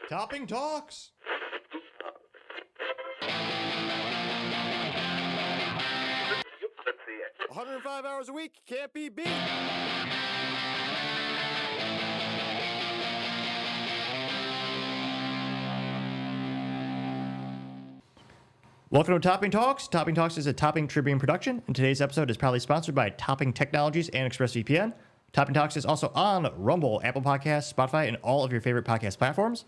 Topping Talks. 105 hours a week, can't be beat. Welcome to Topping Talks. Topping Talks is a Topping Tribune production, and today's episode is proudly sponsored by Topping Technologies and ExpressVPN. Topping Talks is also on Rumble, Apple Podcasts, Spotify, and all of your favorite podcast platforms.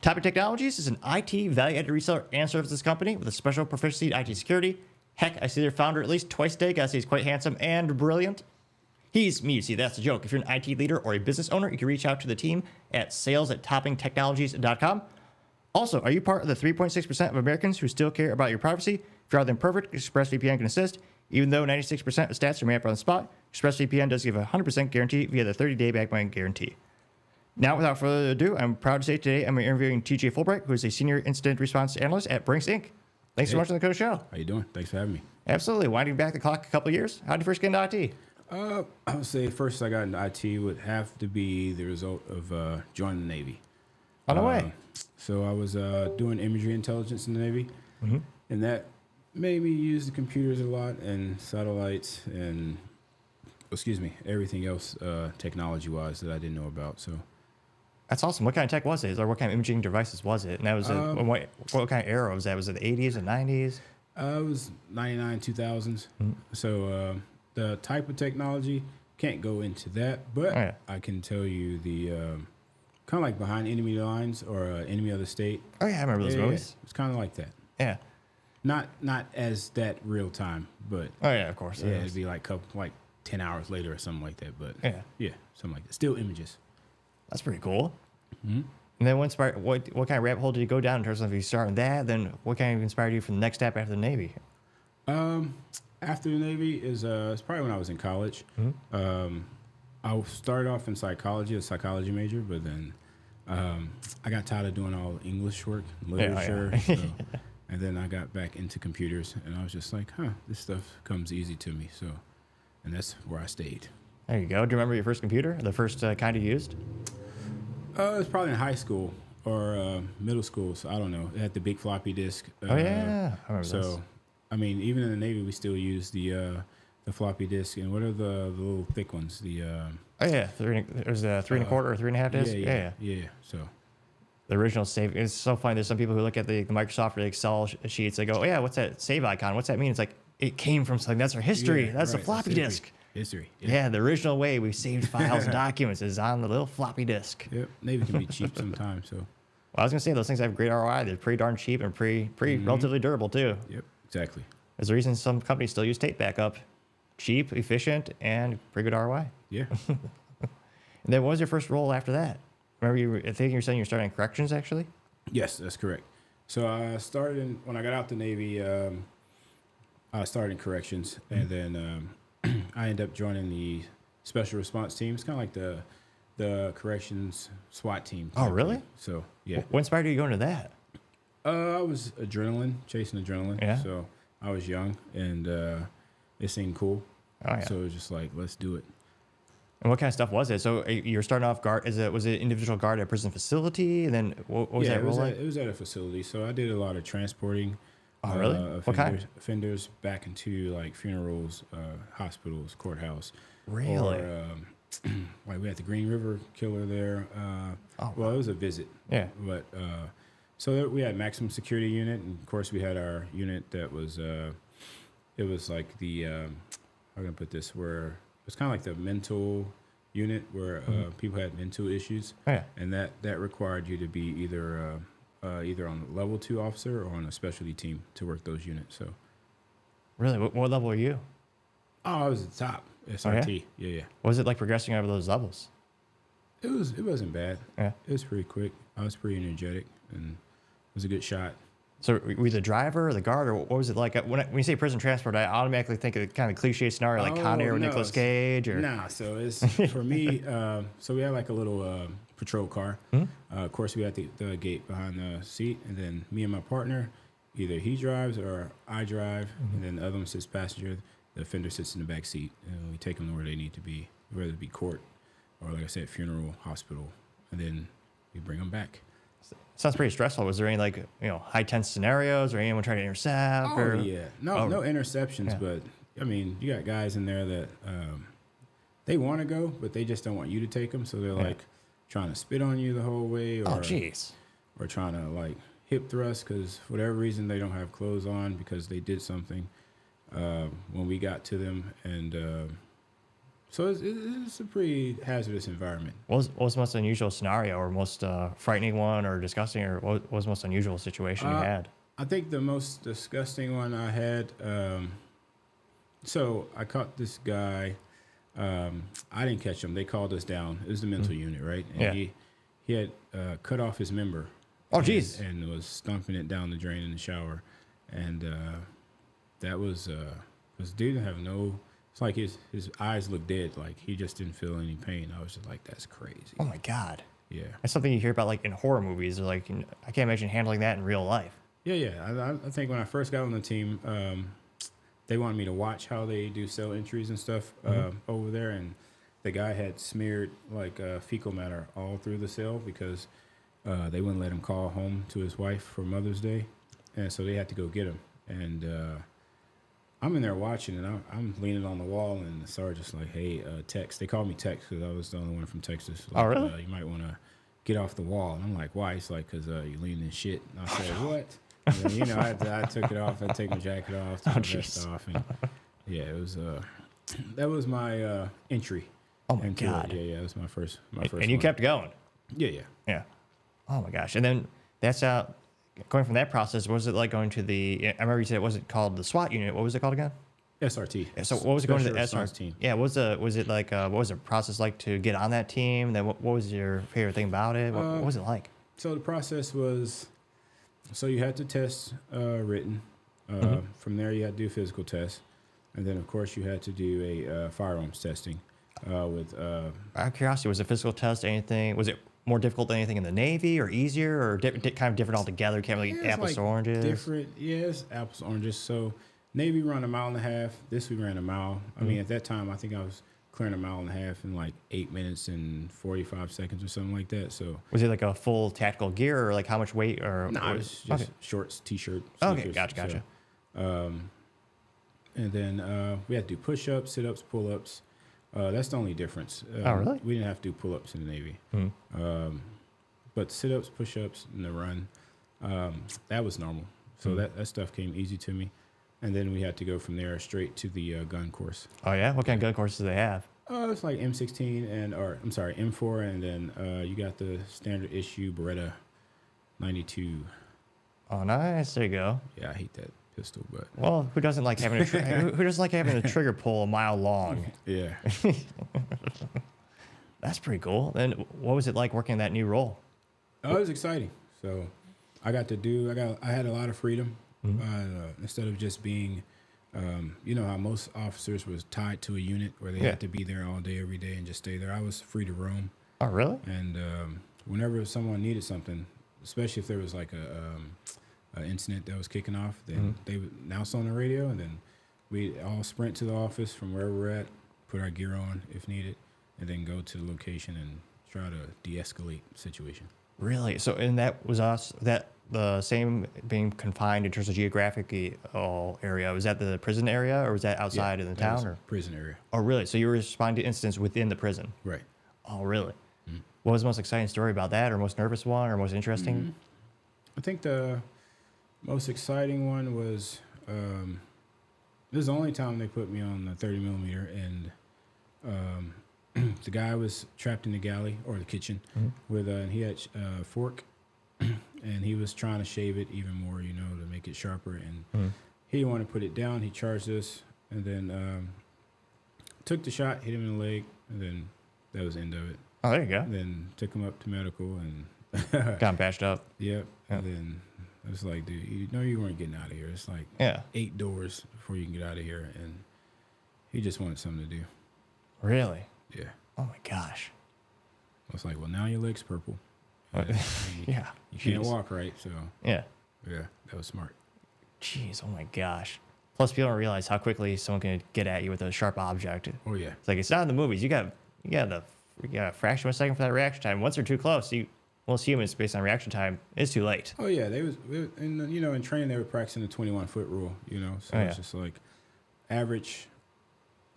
Topping Technologies is an IT value-added reseller and services company with a special proficiency in IT security. Heck, I see their founder at least twice a day. Guys, he's quite handsome and brilliant. He's me. See, that's the joke. If you're an IT leader or a business owner, you can reach out to the team at sales@toppingtechnologies.com. Also, are you part of the 3.6% of Americans who still care about your privacy? If you are, then perfect. ExpressVPN can assist. Even though 96% of stats are made up on the spot, ExpressVPN does give a 100% guarantee via the 30-day back-buying guarantee. Now, without further ado, I'm proud to say today I'm interviewing TJ Fulbright, who is a senior incident response analyst at Brinks, Inc. Thanks so much for the show. How you doing? Thanks for having me. Absolutely. Winding back the clock a couple of years, how did you first get into IT? I would say first I got into IT would have to be the result of joining the Navy. On the way. So I was doing imagery intelligence in the Navy, and that made me use the computers a lot and satellites and, everything else technology-wise that I didn't know about. So That's awesome. What kind of tech was it? Or what kind of imaging devices was it? And that was what kind of era was that? Was it the 80s and 90s? It was 99, 2000s. So the type of technology, can't go into that, but I can tell you the kind of like behind enemy lines or enemy of the state. Oh, yeah, I remember those movies. It's kind of like that. Yeah. Not as that real time, but Oh, yeah, of course. yeah, it'd be like 10 hours later or something like that. But Yeah. something like that. Still images. That's pretty cool. And then what kind of rabbit hole did you go down in terms of if you start with that? Then what kind of inspired you for the next step after the Navy? After the Navy is it's probably when I was in college. I started off in psychology, a psychology major, but then I got tired of doing all English work, literature, and then I got back into computers, and I was just like, this stuff comes easy to me. So, and that's where I stayed. There you go. Do you remember your first computer, the first kind you used? It was probably in high school or middle school, so I don't know. It had the big floppy disk. I remember those. I mean, even in the Navy, we still use the floppy disk. And what are the little thick ones? There's a 3 1/4 or 3.5 disk. Yeah. So the original save. It's so funny. There's some people who look at the Microsoft or the Excel sheets. They go, "Oh yeah, what's that save icon? What's that mean?" It's like it came from something. That's our history. That's the floppy disk. History. Yeah, the original way we saved files and documents is on the little floppy disk. Yep. Navy can be cheap sometimes. So. Well, I was gonna say those things have great ROI. They're pretty darn cheap and pretty relatively durable too. Yep. Exactly. There's a reason some companies still use tape backup. Cheap, efficient, and pretty good ROI. Yeah. And then what was your first role after that? Remember, I think you were saying you're starting in corrections, actually? Yes, that's correct. So I started when I got out the Navy, I started in corrections, and then I ended up joining the special response team. It's kind of like the corrections SWAT team. Oh, really? So, yeah. What inspired you to go into that? I was chasing adrenaline. Yeah. So I was young, and it seemed cool. Oh, yeah. So it was just like, let's do it. And what kind of stuff was it? So you're starting off guard. Was it individual guard at a prison facility? And then what was that role like? It was at a facility. So I did a lot of transporting. Oh, really? What kind? Offenders back into like funerals, hospitals, courthouse. Really? Or, like we had the Green River killer there. Well, it was a visit. Yeah. But so we had maximum security unit, and of course we had our unit that was it was like the how can I put this, where it was kind of like the mental unit where people had mental issues. Oh, yeah. And that required you to be either on a level 2 officer or on a specialty team to work those units. So Really? What level are you? Oh, I was at the top. SRT. Yeah. What was it like progressing over those levels? It wasn't bad. Yeah. It was pretty quick. I was pretty energetic, and it was a good shot. So were you the driver or the guard, or what was it like? When you say prison transport, I automatically think of the kind of cliche scenario like Con Air with Nicolas Cage. Or Nah, so it's for me. So we had like a little patrol car. Of course, we had the gate behind the seat, and then me and my partner, either he drives or I drive, and then the other one sits passenger. The offender sits in the back seat, and we take them to where they need to be, whether it be court or, like I said, funeral, hospital, and then we bring them back. Sounds pretty stressful. Was there any like high tense scenarios or anyone trying to intercept? Oh yeah, no interceptions, yeah. but I mean, you got guys in there that they want to go, but they just don't want you to take them, so they're like trying to spit on you the whole way, or jeez, or trying to like hip thrust because for whatever reason they don't have clothes on because they did something when we got to them, and so it's a pretty hazardous environment. What was the most unusual scenario, or most frightening one, or disgusting, or what was the most unusual situation you had? I think the most disgusting one I had. So I caught this guy. I didn't catch him. They called us down. It was the mental unit, right? And he had cut off his member. Oh, jeez. And was stomping it down the drain in the shower, and that was this dude didn't have no. It's like his eyes looked dead. Like he just didn't feel any pain. I was just like, that's crazy. Oh my God. Yeah. That's something you hear about like in horror movies. Or like I can't imagine handling that in real life. Yeah. I think when I first got on the team, they wanted me to watch how they do cell entries and stuff over there, and the guy had smeared like fecal matter all through the cell because they wouldn't let him call home to his wife for Mother's Day, and so they had to go get him. And I'm in there watching, and I'm leaning on the wall, and the sergeant's like, "Hey, Tex." They called me Tex because I was the only one from Texas. Like, oh, really? You might want to get off the wall. And I'm like, "Why?" He's like, "Because you're leaning in shit." And I said, "What?" And then, I took it off. I take my jacket off, took my vest off, and yeah, it was. That was my entry. Oh my God! Yeah, that was my first. And you kept going. Yeah. Oh my gosh! And then that's going from that process. What was it like going to the? I remember you said it wasn't called the SWAT unit. What was it called again? SRT. Yeah, so what was it going to the Special SRT Response Team? Yeah, was it like what was the process like to get on that team? Then what was your favorite thing about it? What was it like? So the process was, so you had to test written. From there, you had to do physical tests, and then of course you had to do a firearms testing with. Out of curiosity, was the physical test anything? Was it more difficult than anything in the Navy, or easier, or kind of different altogether? Can't really apples to oranges. Different, yes, apples to oranges. So Navy run a mile and a half. This we ran a mile. I mean, at that time, I think I was clearing a mile and a half in like 8 minutes and 45 seconds or something like that. So was it like a full tactical gear, or like how much weight, or? No, it was just shorts, t-shirt. Okay, gotcha. So, and then we had to do push-ups, sit-ups, pull-ups. That's the only difference. Oh, really? We didn't have to do pull-ups in the Navy. But sit-ups, push-ups, and the run, that was normal. So that stuff came easy to me. And then we had to go from there straight to the gun course. Oh, yeah? What kind of gun courses do they have? It's like M16 M4, and then you got the standard issue Beretta 92. Oh, nice. There you go. Yeah, I hate that pistol, but well, who doesn't like having who doesn't like having a trigger pull a mile long? Yeah. That's pretty cool. Then what was it like working in that new role? Oh, it was exciting. So I had a lot of freedom. Instead of just being, how most officers was tied to a unit where they had to be there all day, every day, and just stay there. I was free to roam. Oh, really? And whenever someone needed something, especially if there was like an incident that was kicking off, then they would announce on the radio, and then we all sprint to the office from wherever we're at, put our gear on if needed, and then go to the location and try to de-escalate the situation. Really? So, and that was the same being confined in terms of geographic area. Was that the prison area, or was that outside in the town? Or prison area. Oh, really? So you were responding to incidents within the prison? Right. Oh, really? What was the most exciting story about that, or most nervous one, or most interesting? I think the most exciting one was this is the only time they put me on the 30 millimeter, and the guy was trapped in the galley or the kitchen with and he had a fork. And he was trying to shave it even more, to make it sharper. And he didn't want to put it down. He charged us, and then took the shot, hit him in the leg, and then that was the end of it. Oh, there you go. And then took him up to medical and got him patched up. Yep. And then I was like, dude, you weren't getting out of here. It's like 8 doors before you can get out of here. And he just wanted something to do. Really? Yeah. Oh my gosh. I was like, well, now your leg's purple. Yeah. You can't walk right, so. Yeah, that was smart. Jeez, oh my gosh. Plus, people don't realize how quickly someone can get at you with a sharp object. Oh, yeah. It's like, it's not in the movies. You got a fraction of a second for that reaction time. Once they're too close, you most humans, based on reaction time, it's too late. Oh yeah, in training they were practicing the 21-foot rule. So it's just like average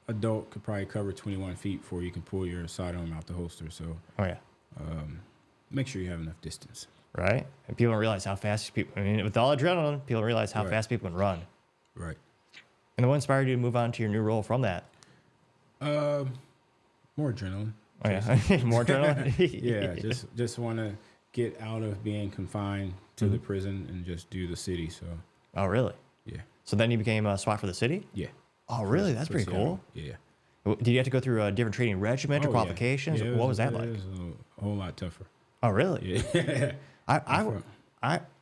adult could probably cover 21 feet before you can pull your sidearm out the holster. So make sure you have enough distance. Right, and people don't realize how fast people. I mean, with all adrenaline, people don't realize how fast people can run. Right. And what inspired you to move on to your new role from that? More adrenaline. Oh yeah, more adrenaline. Yeah, just want to get out of being confined to the prison and just do the city. So. Oh really? Yeah. So then you became a SWAT for the city? Yeah. Oh really? That's pretty cool. Yeah. Did you have to go through a different training regiment or qualifications? Yeah, what was that like? It was a whole lot tougher. Oh really? Yeah. I'm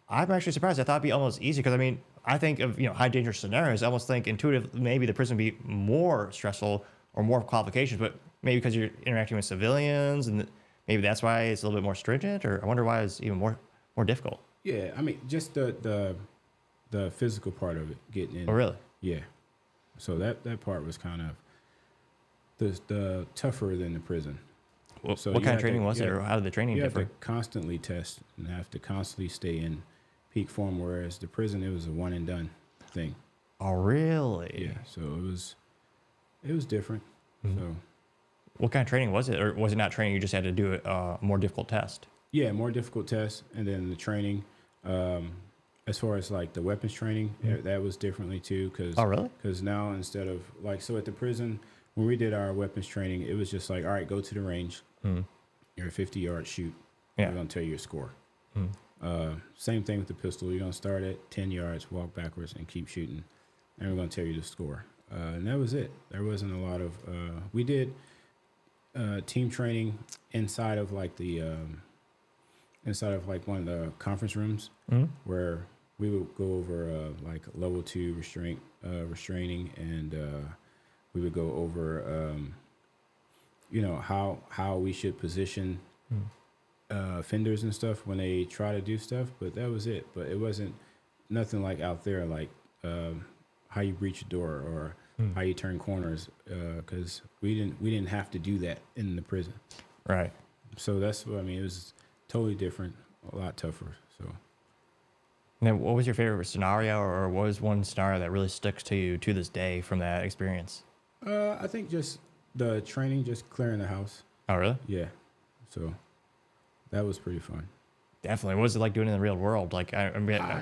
actually surprised. I thought it'd be almost easy because I mean I think of high danger scenarios. I almost think intuitive maybe the prison would be more stressful or more qualifications, but maybe because you're interacting with civilians and maybe that's why it's a little bit more stringent. Or I wonder why it's even more difficult. Yeah, I mean just the physical part of it getting in. Oh really? Yeah. So that part was kind of the tougher than the prison. What kind of training was it, or how did the training differ? You have to constantly test and have to constantly stay in peak form, whereas the prison, it was a one and done thing. Oh, really? Yeah, so it was different. So, what kind of training was it, or was it not training? You just had to do a more difficult test. Yeah, more difficult test, and then the training. As far as like the weapons training, that was differently too. Oh, really? Because now instead of so at the prison when we did our weapons training, it was just like, all right, go to the range. You're a 50-yard shoot. Yeah. We're gonna tell you your score. Same thing with the pistol. You're gonna start at 10 yards, walk backwards, and keep shooting, and we're gonna tell you the score. And that was it. There wasn't a lot of. We did team training inside of like one of the conference rooms where we would go over like level 2 restraining, and we would go over how we should position offenders and stuff when they try to do stuff. But that was it. But it wasn't nothing like out there like how you breach a door or how you turn corners, because we didn't have to do that in the prison. Right. So that's what I mean. It was totally different, a lot tougher. So. And then what was your favorite scenario, or what was one scenario that really sticks to you to this day from that experience? I think just the training, just clearing the house. Oh, really? Yeah. So that was pretty fun. Definitely. What was it like doing it in the real world? Like, I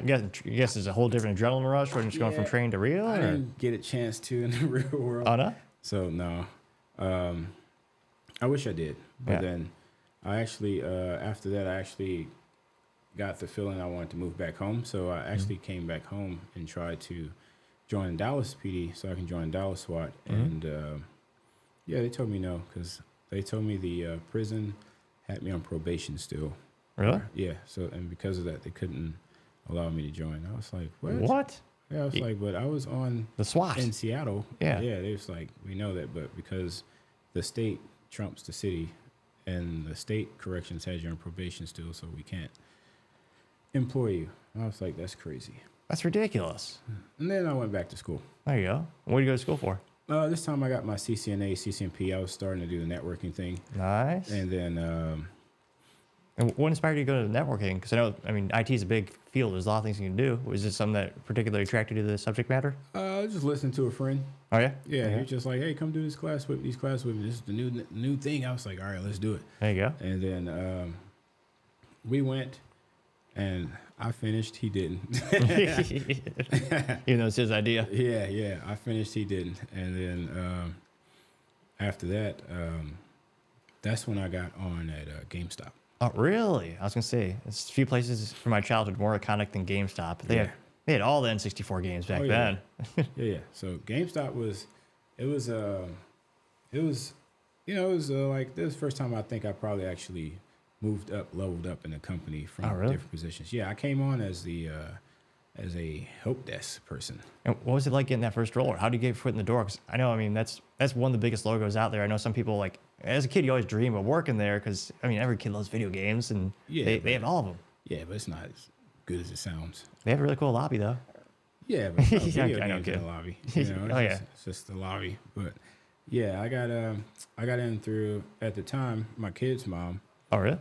guess it's a whole different adrenaline rush when it's going from train to real? I didn't get a chance to in the real world. Oh, no? So, no. I wish I did. But then I actually, after that, I actually got the feeling I wanted to move back home. So I actually came back home and tried to join Dallas PD so I can join Dallas SWAT. And, they told me no, because they told me the prison had me on probation still. Really? Yeah. So, and because of that, they couldn't allow me to join. I was like, what? What? Yeah, I was like, but I was on the SWAT in Seattle. Yeah. Yeah. They was like, we know that, but because the state trumps the city, and the state corrections has you on probation still, so we can't employ you. And I was like, that's crazy. That's ridiculous. And then I went back to school. There you go. What did you go to school for? This time I got my CCNA, CCNP. I was starting to do the networking thing. Nice. And then... and what inspired you to go to networking? Because IT is a big field. There's a lot of things you can do. Was this something that particularly attracted you to the subject matter? Just listening to a friend. Oh, yeah? Yeah, he was just like, hey, come do this class with me. This is the new thing. I was like, all right, let's do it. There you go. And then we went, and I finished. He didn't. Even though it's his idea. Yeah. I finished. He didn't. And then after that, that's when I got on at GameStop. Oh, really? I was going to say, it's a few places from my childhood more iconic than GameStop. They had all the N64 games back then. Yeah. So GameStop was like, this was the first time I think I probably actually leveled up in the company from different positions. Yeah, I came on as a help desk person. And what was it like getting that first role? Or how did you get your foot in the door? Because I know, that's one of the biggest logos out there. I know some people, like, as a kid, you always dream of working there because, every kid loves video games, and they have all of them. Yeah, but it's not as good as it sounds. They have a really cool lobby, though. Yeah, but no video I know, games in the lobby. It's just the lobby. But yeah, I got in through, at the time, my kid's mom. Oh, really?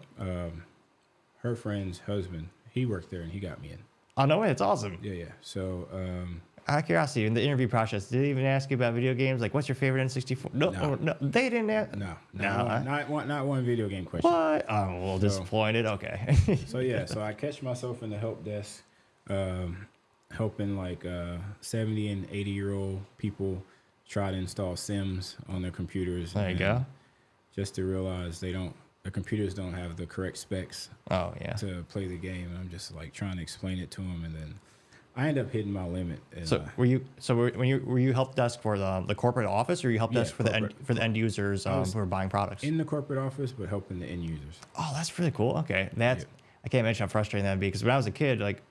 her friend's husband, he worked there and he got me in. Oh, no way. It's awesome. Yeah. So, Out of curiosity, in the interview process, did they even ask you about video games? Like, what's your favorite N64? No, they didn't ask. Not one video game question. What? Oh, well, disappointed. Okay. So I catch myself in the help desk, helping like 70 and 80-year-old people try to install Sims on their computers. There you go. Just to realize the computers don't have the correct specs. Oh, yeah. To play the game, and I'm just like trying to explain it to them, and then I end up hitting my limit. And, so were you help desk for the corporate office, or you help desk for the end users who are buying products? In the corporate office, but helping the end users. Oh, that's really cool. Okay, I can't imagine how frustrating that'd be, because when I was a kid, like,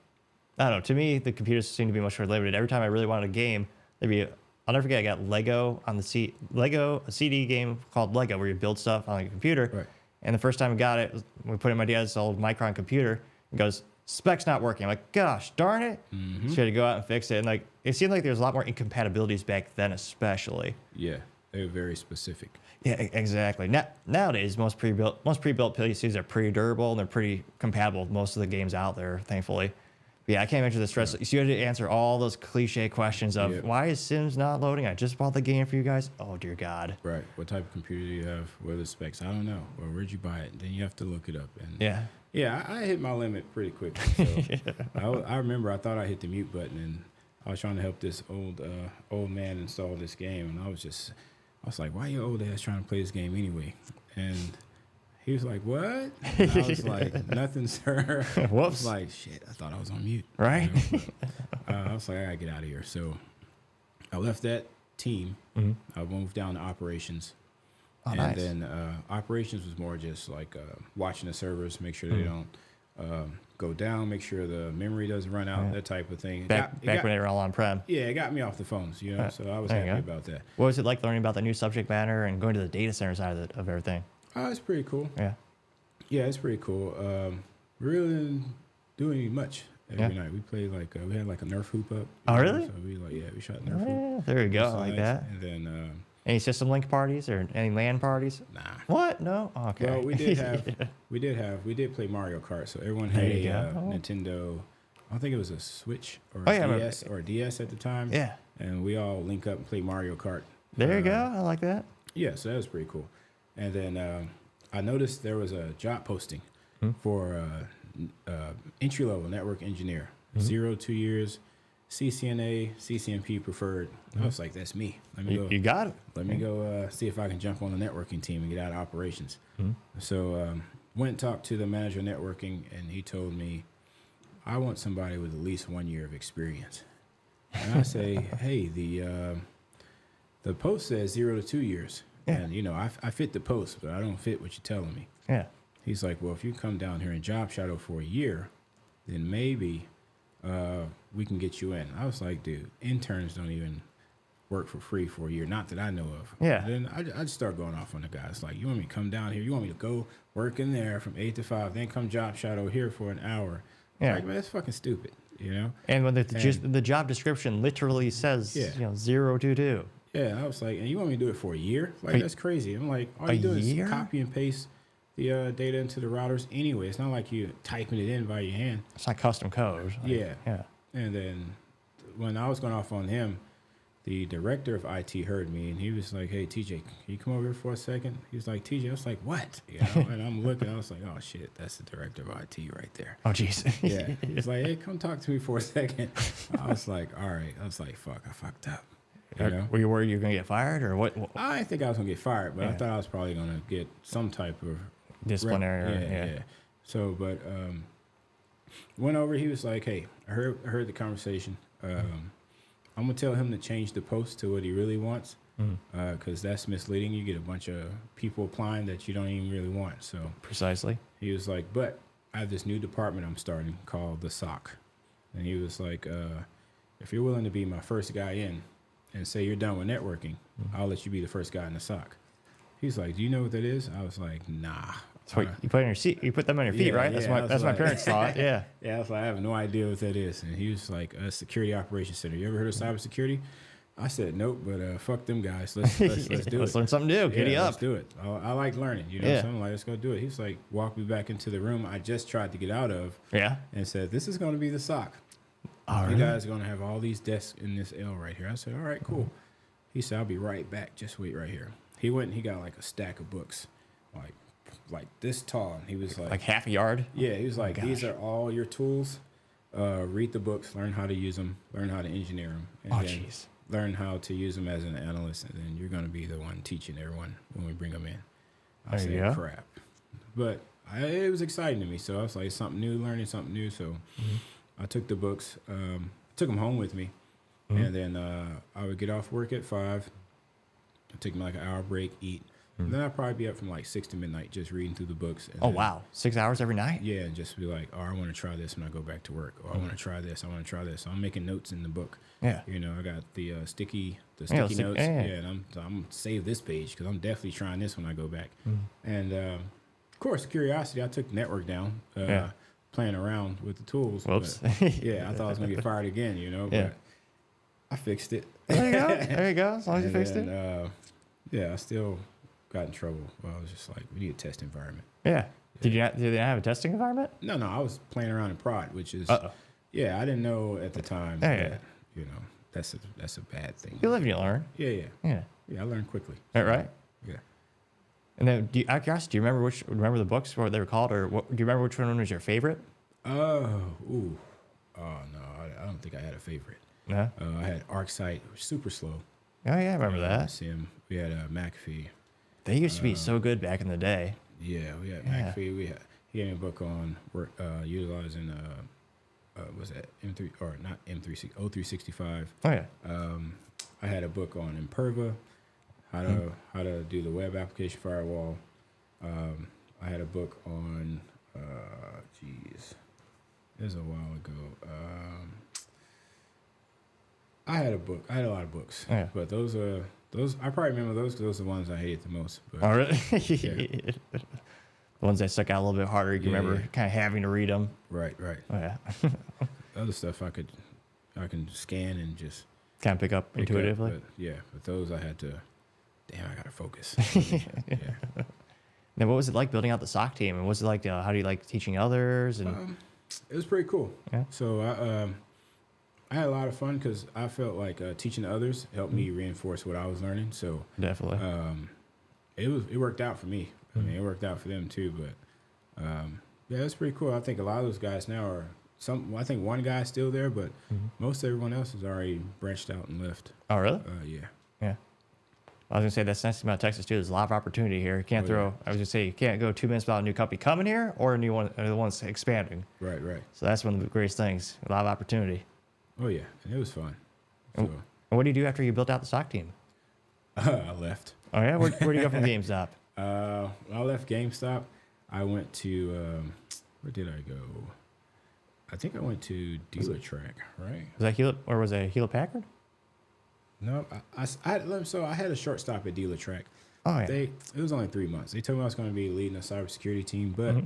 I don't know, to me the computers seemed to be much more limited. Every time I really wanted a game, I'll never forget, I got Lego on a CD game called Lego, where you build stuff on a computer. Right. And the first time I got it, we put it in my dad's old Micron computer. It goes, spec's not working. I'm like, gosh, darn it. Mm-hmm. So I had to go out and fix it. And like, it seemed like there was a lot more incompatibilities back then, especially. Yeah, they were very specific. Yeah, exactly. Nowadays, most pre-built PCs are pretty durable and they're pretty compatible with most of the games out there, thankfully. But yeah, I can't imagine the stress. So you had to answer all those cliche questions of why is Sims not loading? I just bought the game for you guys. Oh, dear God. Right. What type of computer do you have? What are the specs? I don't know. Or where'd you buy it? Then you have to look it up. And yeah, I hit my limit pretty quickly. So I remember I thought I hit the mute button, and I was trying to help this old man install this game, and I was like, why you old ass trying to play this game anyway? And he was like, what? And I was like, nothing, sir. Whoops. I was like, shit, I thought I was on mute. Right? I was like, I gotta get out of here. So I left that team. Mm-hmm. I moved down to operations. Oh, and nice. then operations was more just like watching the servers, make sure they don't go down, make sure the memory doesn't run out, that type of thing. Back when they were all on-prem. Yeah, it got me off the phones, so I was happy about that. What was it like learning about the new subject matter and going to the data center side of everything? It's pretty cool. Yeah. Yeah, it's pretty cool. We really didn't do any much every night. We played we had like a Nerf hoop up. Oh, really? So we shot Nerf hoop. There you go, I like that. And then any system link parties or any LAN parties? Nah. What? No? Oh, okay. Well, we did play Mario Kart. So everyone had a Nintendo. I don't think it was a Switch or a DS at the time. Yeah. And we all link up and play Mario Kart. There you go. I like that. Yeah, so that was pretty cool. And then I noticed there was a job posting for entry-level network engineer, 0 to 2 years, CCNA, CCNP preferred. I was like, that's me. Let me go. You got it. Let me go see if I can jump on the networking team and get out of operations. So went and talked to the manager of networking, and he told me, I want somebody with at least 1 year of experience. And I say, hey, the post says 0 to 2 years. Yeah. And, I fit the post, but I don't fit what you're telling me. Yeah. He's like, well, if you come down here and job shadow for a year, then maybe we can get you in. I was like, dude, interns don't even work for free for a year. Not that I know of. Yeah. And then I just start going off on the guys. Like, you want me to come down here? You want me to go work in there from 8 to 5, then come job shadow here for an hour? Yeah. Like, man, that's fucking stupid, And when the job description literally says, 0 to 2. Yeah, I was like, and you want me to do it for a year? Like, that's crazy. I'm like, all you do is copy and paste the data into the routers anyway. It's not like you typing it in by your hand. It's not custom code. Yeah. And then when I was going off on him, the director of IT heard me, and he was like, hey, TJ, can you come over here for a second? He was like, TJ. I was like, what? And I'm looking. I was like, oh, shit, that's the director of IT right there. Oh, jeez. Yeah. He's like, hey, come talk to me for a second. I was like, all right. I was like, fuck, I fucked up. Were you worried you were going to get fired or what? I didn't think I was going to get fired, but I thought I was probably going to get some type of disciplinary. Yeah. So, but went over. He was like, hey, I heard the conversation. I'm going to tell him to change the post to what he really wants because that's misleading. You get a bunch of people applying that you don't even really want. So precisely. He was like, but I have this new department I'm starting called the SOC. And he was like, if you're willing to be my first guy in, and say you're done with networking, I'll let you be the first guy in the SOC. He's like, do you know what that is? I was like, nah. So you put in your seat, you put them on your feet, right? That's my parents thought. Yeah. Yeah, I was like, I have no idea what that is. And he was like, security operations center. You ever heard of cybersecurity? I said nope, but fuck them guys. Let's do it. Let's learn something new. Giddy up. Let's do it. I like learning. You know, Yeah. so I'm like, let's go do it. He's like, walk me back into the room I just tried to get out of. Yeah. And said, this is going to be the SOC. All You right. guys are going to have all these desks in this L right here. I said, all right, cool. He said, I'll be right back. Just wait right here. He went and he got like a stack of books, like this tall. And he was Like half a yard. yeah, he was like, Gosh. these are all your tools. Read the books, learn how to use them, learn how to engineer them, and Oh, then jeez. learn how to use them as an analyst. And then you're going to be the one teaching everyone when we bring them in. I There you said, go. crap. But it was exciting to me. So I was like, something new, learning something new. So I took the books, took them home with me. And then I would get off work at 5. It'd take me like an hour break, eat. And then I'd probably be up from like 6 to midnight just reading through the books. And Oh, then, wow. 6 hours every night? yeah, and just be like, oh, I want to try this when I go back to work. Or I want to try this. I want to try this. So I'm making notes in the book. Yeah. You know, I got the sticky Yeah, notes. yeah. And I'm gonna save this page because I'm definitely trying this when I go back. And of course, curiosity. I took the network down, Yeah. playing around with the tools. Whoops. But, yeah, I thought I was gonna get fired again. You know, Yeah. but I fixed it. There you go. There you go. As long as you And fixed then, it. Yeah, I still got in trouble. Well, I was just like, we need a test environment. Yeah. Did they not have a testing environment? No, I was playing around in prod, which is, Uh-oh. yeah, I didn't know at the time Yeah, that, yeah. you know, that's a bad thing. You live and you learn. Yeah. Yeah. Yeah, I learned quickly. Right, right? Yeah. And then, out of curiosity, do you remember the books, what they were called, or do you remember which one was your favorite? Oh no, I don't think I had a favorite. No. I had ArcSight, super slow. Oh yeah, I remember that. Sim. We had McAfee. They used to be so good back in the day. Yeah, we had Yeah. McAfee. He had a book on utilizing was that M3 or not M3 O365. Oh yeah. I had a book on Imperva, how to do the web application firewall. I had a book on it was a while ago. I had a lot of books. Yeah. But those I probably remember those because those are the ones I hated the most. But Oh really? Yeah. The ones that stuck out a little bit harder. You Yeah, remember yeah. kind of having to read them. right. Oh yeah. Other stuff I can scan and just Kind of pick up pick up, intuitively. but those I had to. Damn, I gotta focus. yeah. Then what was it like building out the SOC team? And was it like how do you like teaching others? And It was pretty cool. Yeah. So I had a lot of fun because I felt like teaching others helped me reinforce what I was learning. So definitely. it worked out for me. I mean, it worked out for them too. But yeah, it's pretty cool. I think a lot of those guys now are I think one guy's still there, but most everyone else has already branched out and left. Oh really? Yeah. Yeah. I was gonna say that's nice thing about Texas too. There's a lot of opportunity here. You can't Oh, yeah. I was gonna say you can't go 2 minutes without a new company coming here or a new one, or the one's expanding. Right. So that's one of the greatest things. A lot of opportunity. Oh yeah, and it was fun. And So what do you do after you built out the SOC team? I left. Oh yeah, where do you go from GameStop? When I left GameStop, I went to where did I go? I think I went to Dealer Track, right? Was that Hewlett or was it Hewlett Packard? No, I had a short stop at Dealer Track. Oh yeah. It was only 3 months. They told me I was going to be leading a cybersecurity team, but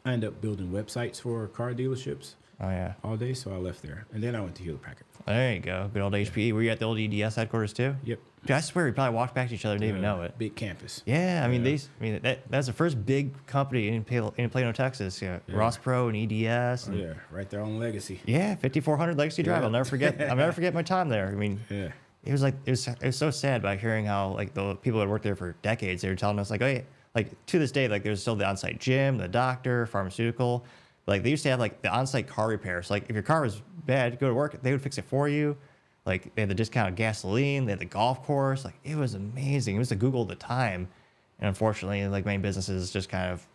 I ended up building websites for car dealerships Oh yeah. all day, so I left there. And then I went to Hewlett Packard. There you go. Good old HPE. Were you at the old EDS headquarters too? Yep. Dude, I swear we probably walked back to each other and didn't even know it. Big campus. Yeah, I mean Yeah. that's the first big company in Plano, Texas. Yeah, Yeah. Ross Pro and EDS. Oh, And, yeah, right there on Legacy. yeah, 5400 Legacy Drive. Yeah. I'll never forget my time there. I mean, Yeah. it was so sad by hearing how like the people that worked there for decades, they were telling us like, oh yeah, like to this day, like there's still the on-site gym, the doctor, pharmaceutical. Like they used to have like the on-site car repairs. Like if your car was bad, go to work, they would fix it for you. Like they had the discounted gasoline, they had the golf course. Like it was amazing. It was the Google of the time. And unfortunately, like main businesses just kind of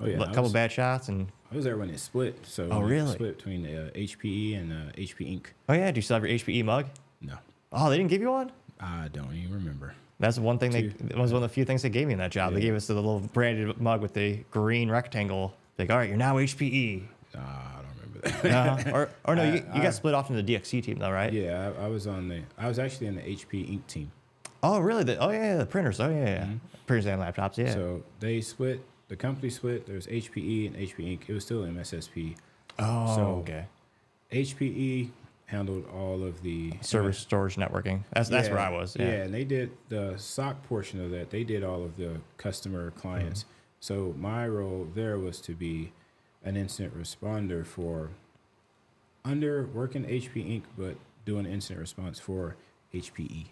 Oh yeah. a couple bad shots and I was there when it split. So Oh, when it really? split between HPE and HP Inc. oh yeah, do you still have your HPE mug? No, Oh, they didn't give you one? I don't even remember. That's one thing Two. it was one of the few things they gave me in that job. They Yeah. gave us the little branded mug with the green rectangle. Like, all right, you're now HPE. I don't remember that. Or no, you got split off into the DXC team though, right? Yeah, I was actually in the HP Inc. team. Oh, really? The printers. Oh, yeah. Printers and laptops, yeah. So they split. The company split. There's HPE and HP Inc. It was still MSSP. oh, so okay. HPE handled all of the server storage networking. That's where I was. Yeah. And they did the SOC portion of that. They did all of the customer clients. So my role there was to be an incident responder for working HP Inc., but doing incident response for HPE.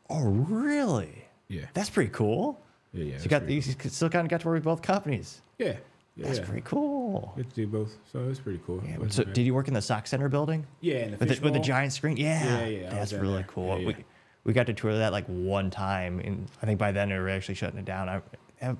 Oh, really? Yeah. That's pretty cool. Yeah. So you still kind of got to work with both companies. Yeah. That's pretty cool. Get to do both, so it's pretty cool. Yeah, so did you work in the SOC Center building? Yeah, in the with the giant screen. Yeah. That's really cool. Yeah. We got to tour that like one time, and I think by then they were actually shutting it down. And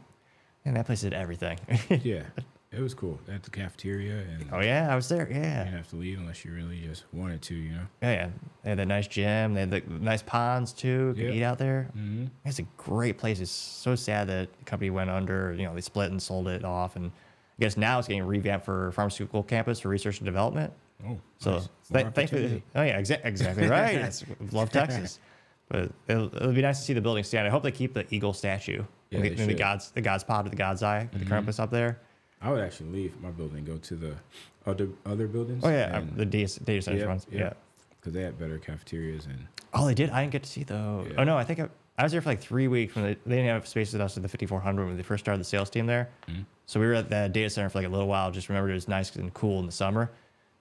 that place did everything. Yeah, it was cool. At the cafeteria. And oh yeah, I was there. Yeah. You didn't have to leave unless you really just wanted to, you know. Yeah. They had that nice gym. They had the nice ponds too. Could eat out there. Mm-hmm. It's a great place. It's so sad that the company went under. You know, they split and sold it off, and I guess now it's getting revamped for pharmaceutical campus for research and development. Oh, so nice. Thankfully, oh yeah, exactly right. Yes, love Texas, but it'll be nice to see the building stand. I hope they keep the eagle statue in the God's pod with the God's eye, the current place up there. I would actually leave my building, go to the other buildings. Oh yeah, the data center ones. Yeah, because they had better cafeterias and. Oh, they did. I didn't get to see those. Yeah. Oh no, I think I was there for like 3 weeks when they didn't have space with us at the 5400 when they first started the sales team there. Mm-hmm. So we were at that data center for like a little while. Just remember it was nice and cool in the summer.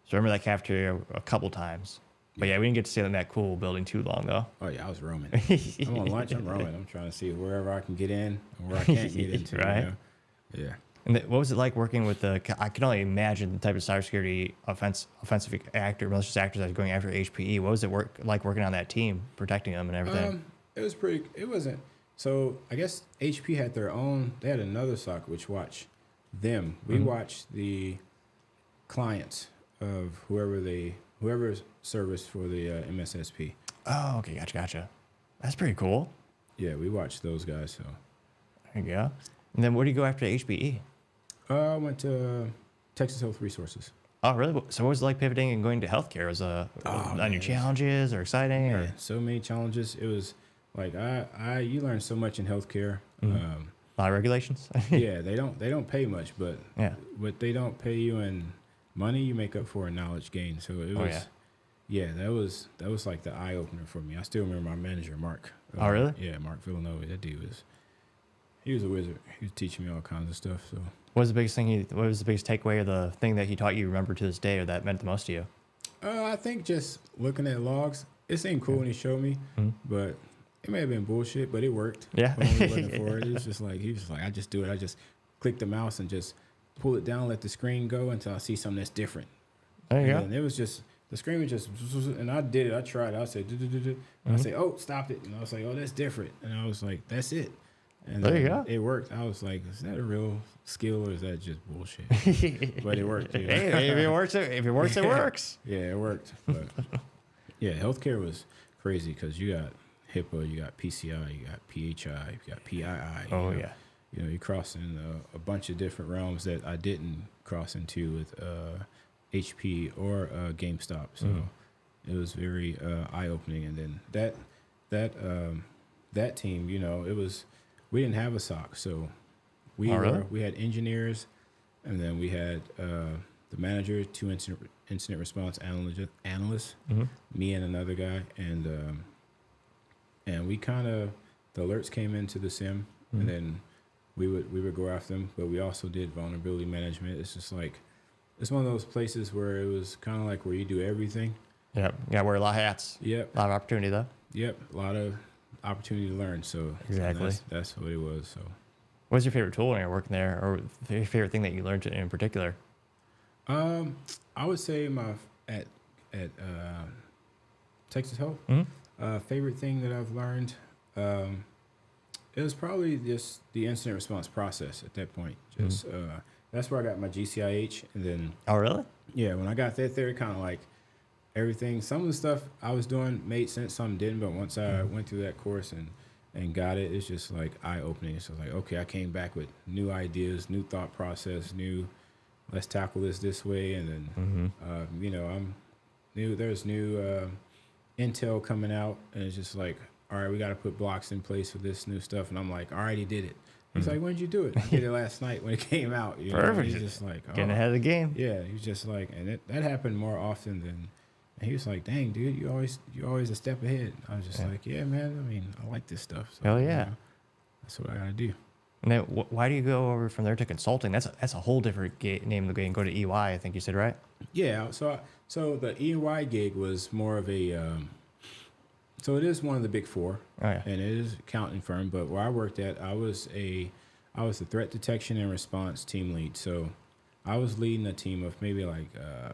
So I remember that cafeteria a couple times. But yeah, we didn't get to stay in that cool building too long though. Oh yeah, I was roaming. I'm on lunch. I'm roaming. I'm trying to see wherever I can get in and where I can't get into. Right. You know? Yeah. And what was it like working with I can only imagine the type of cybersecurity offensive malicious actors that was going after HPE. What was it like working on that team, protecting them and everything? It was pretty. It wasn't. So I guess HP had their own. They had another SOC which watched them. We watched the clients of whoever's service for the MSSP. Oh, okay, gotcha. That's pretty cool. Yeah, we watched those guys. So there you go. And then where do you go after HPE? I went to Texas Health Resources. Oh, really? So what was it like pivoting and going to healthcare? Was new challenges or exciting? Man, so many challenges. It was like you learn so much in healthcare. A lot of regulations. Yeah, they don't pay much, but what they don't pay you in money, you make up for in knowledge gain. So it was, that was like the eye opener for me. I still remember my manager, Mark. Oh, really? Yeah, Mark Villanova. That dude he was a wizard. He was teaching me all kinds of stuff. So what was the biggest takeaway or the thing that he taught you remember to this day or that meant the most to you? I think just looking at logs, it seemed cool when he showed me, but it may have been bullshit, but it worked. Yeah. When we were looking for it. He was just like, I just do it. I just click the mouse and just pull it down, let the screen go until I see something that's different. There you go. And it was just, the screen was just, and I did it. I tried it. I said, and I say, oh, stop it. And I was like, oh, that's different. And I was like, that's it. And there you go. It worked. I was like, is that a real skill or is that just bullshit? But it worked. You know? Hey, if it works, it works. Yeah, it worked. But yeah, healthcare was crazy because you got HIPAA, you got PCI, you got PHI, you got PII. Oh, yeah. You know, you cross in a bunch of different realms that I didn't cross into with HP or GameStop. So it was very eye-opening. And then that team, you know, we didn't have a SOC. So we had engineers, and then we had the manager, 2 incident response analysts, me and another guy, and we kind of, the alerts came into the SIM, and then we would go after them, but we also did vulnerability management. It's just like, it's one of those places where it was kind of like where you do everything. Yep, you got to wear a lot of hats. Yep. A lot of opportunity, though. Yep, a lot of opportunity to learn. So exactly, that's what it was. So, what's your favorite tool when you're working there, or your favorite thing that you learned in particular? I would say at Texas Health, favorite thing that I've learned, it was probably just the incident response process at that point. Just that's where I got my GCIH, and then. Oh, really? Yeah, when I got that there, kind of like everything. Some of the stuff I was doing made sense, some didn't. But once I went through that course and got it, it's just like eye opening. It's just like, okay, I came back with new ideas, new thought process, let's tackle this way, and then you know, there's new intel coming out, and it's just like, all right, we got to put blocks in place for this new stuff, and I'm like, I already did it. He's like, when did you do it? I did it last night when it came out. You Perfect. know? He's just like, getting ahead of the game. Yeah, he's just like, and that happened more often And he was like, "Dang, dude, you always a step ahead." I was just like, "Yeah, man. I mean, I like this stuff. So, Hell yeah. That's what I gotta do." And then why do you go over from there to consulting? That's a whole different name of the game. Go to EY, I think you said, right? Yeah. So the EY gig was more of a. So it is one of the big four, Oh, yeah. and it is an accounting firm. But where I worked at, I was the threat detection and response team lead. So I was leading a team of maybe like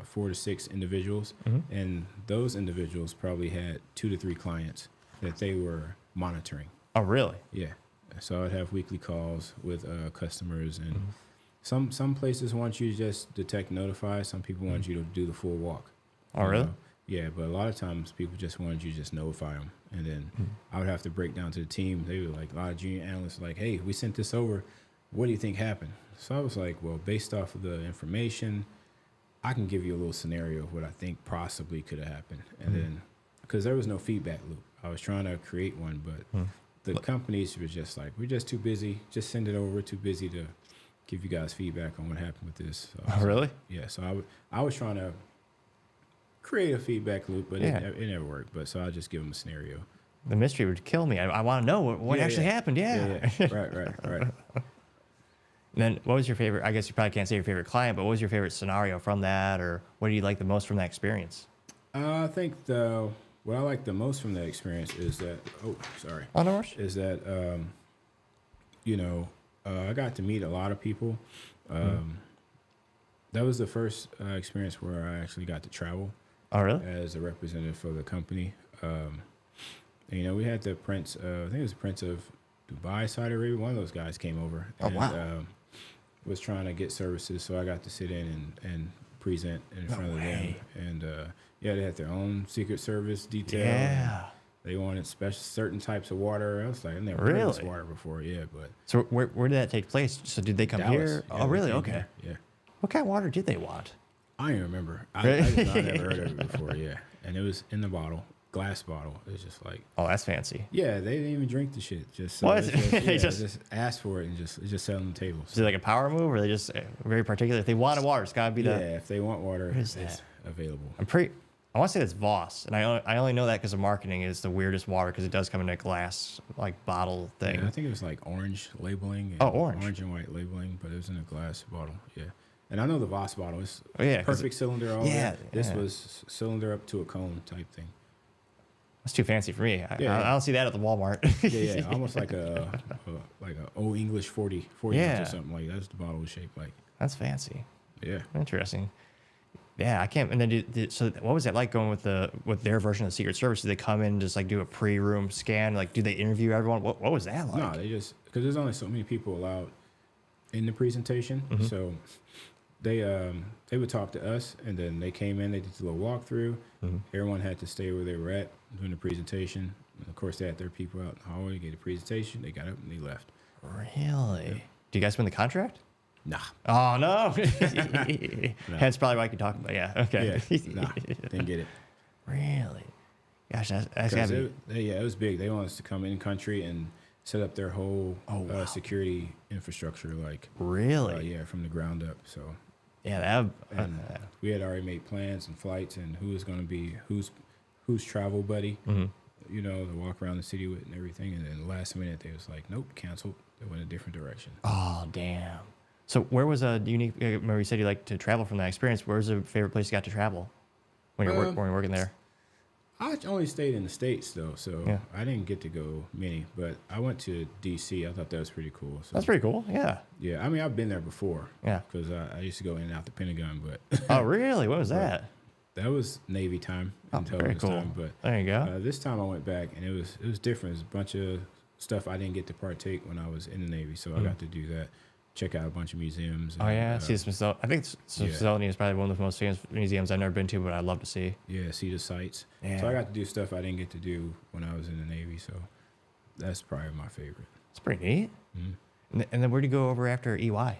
4 to 6 individuals, and those individuals probably had 2 to 3 clients that they were monitoring. Oh, really? Yeah. So I'd have weekly calls with customers, and some places want you to just detect, notify. Some people want you to do the full walk. Oh, really? Yeah, but a lot of times people just wanted you to just notify them, and then I would have to break down to the team. They were like, a lot of junior analysts were like, "Hey, we sent this over. What do you think happened?" So I was like, "Well, based off of the information, I can give you a little scenario of what I think possibly could have happened." And then, because there was no feedback loop, I was trying to create one, but the companies were just like, "We're just too busy. Just send it over. We're too busy to give you guys feedback on what happened with this." So Oh, really? yeah. So I was trying to create a feedback loop, but it never worked. But so I just give them a scenario. The mystery would kill me. I want to know what actually happened. Yeah. Right. And then what was your favorite? I guess you probably can't say your favorite client, but what was your favorite scenario from that, or what do you like the most from that experience? I think what I like the most from that experience is that Oh, no worries. is that I got to meet a lot of people. That was the first experience where I actually got to travel. Oh, really? As a representative for the company. We had the Prince, I think it was the Prince of Dubai, Saudi Arabia. One of those guys came over and was trying to get services. So I got to sit in and present in front of them. And they had their own Secret Service detail. Yeah. They wanted certain types of water. I was like, I've never heard of this water before. Yeah, but. So where did that take place? So did they come Dallas. here? Yeah, oh, really? Okay. Here. Yeah. What kind of water did they want? I don't even remember. I never heard of it before, yeah. And it was in the bottle, glass bottle. It was just like... Oh, that's fancy. Yeah, they didn't even drink the shit. Just what? They just asked for it and just sat on the table. So. Is it like a power move, or are they just very particular? If they wanted water, it's got to be the... Yeah, if they want water, it's available. I want to say that's Voss, and I only know that because of marketing is the weirdest water because it does come in a glass like bottle thing. Yeah, I think it was like orange labeling. Orange and white labeling, but it was in a glass bottle, yeah. And I know the Voss bottle is perfect cylinder. This was cylinder up to a cone type thing. That's too fancy for me. I don't see that at the Walmart. yeah, almost like a old English 40 ounce or something like that. That's the bottle was shaped like. That's fancy. Yeah, interesting. Yeah, I can't. And then so what was that like going with their version of the Secret Service? Did they come in and just like do a pre-room scan? Like, do they interview everyone? What was that like? No, they just because there's only so many people allowed in the presentation, so. They would talk to us, and then they came in. They did a little walkthrough. Everyone had to stay where they were at doing the presentation. And of course, they had their people out in the hallway. Gave the presentation. They got up and they left. Really? Yeah. Do you guys win the contract? Nah. Oh no. Hence probably why I could talk about. Yeah. Okay. Yeah. Nah. Didn't get it. Really? Gosh, that's gotta be. It was big. They wanted us to come in country and set up their whole security infrastructure. Like really? From the ground up. So. Yeah, we had already made plans and flights and who was going to be whose travel buddy, to walk around the city with and everything. And then the last minute they was like, nope, canceled. They went a different direction. Oh, damn. So where was a unique? Remember you said you like to travel from that experience. Where's the favorite place you got to travel when you're working there? I only stayed in the States, though, so I didn't get to go many. But I went to D.C. I thought that was pretty cool. So. That's pretty cool, yeah. Yeah, I mean, I've been there before. Yeah. Because I used to go in and out the Pentagon, but... Oh, really? What was that? That was Navy time. Very cool. Time, but there you go. This time I went back, and it was different. It was a bunch of stuff I didn't get to partake when I was in the Navy, so I got to do that. Check out a bunch of museums. And, see the Smithsonian. I think Smithsonian is probably one of the most famous museums I've never been to, but I'd love to see. Yeah, see the sights. Yeah. So I got to do stuff I didn't get to do when I was in the Navy, so that's probably my favorite. It's pretty neat. Mm-hmm. And then where'd you go over after EY?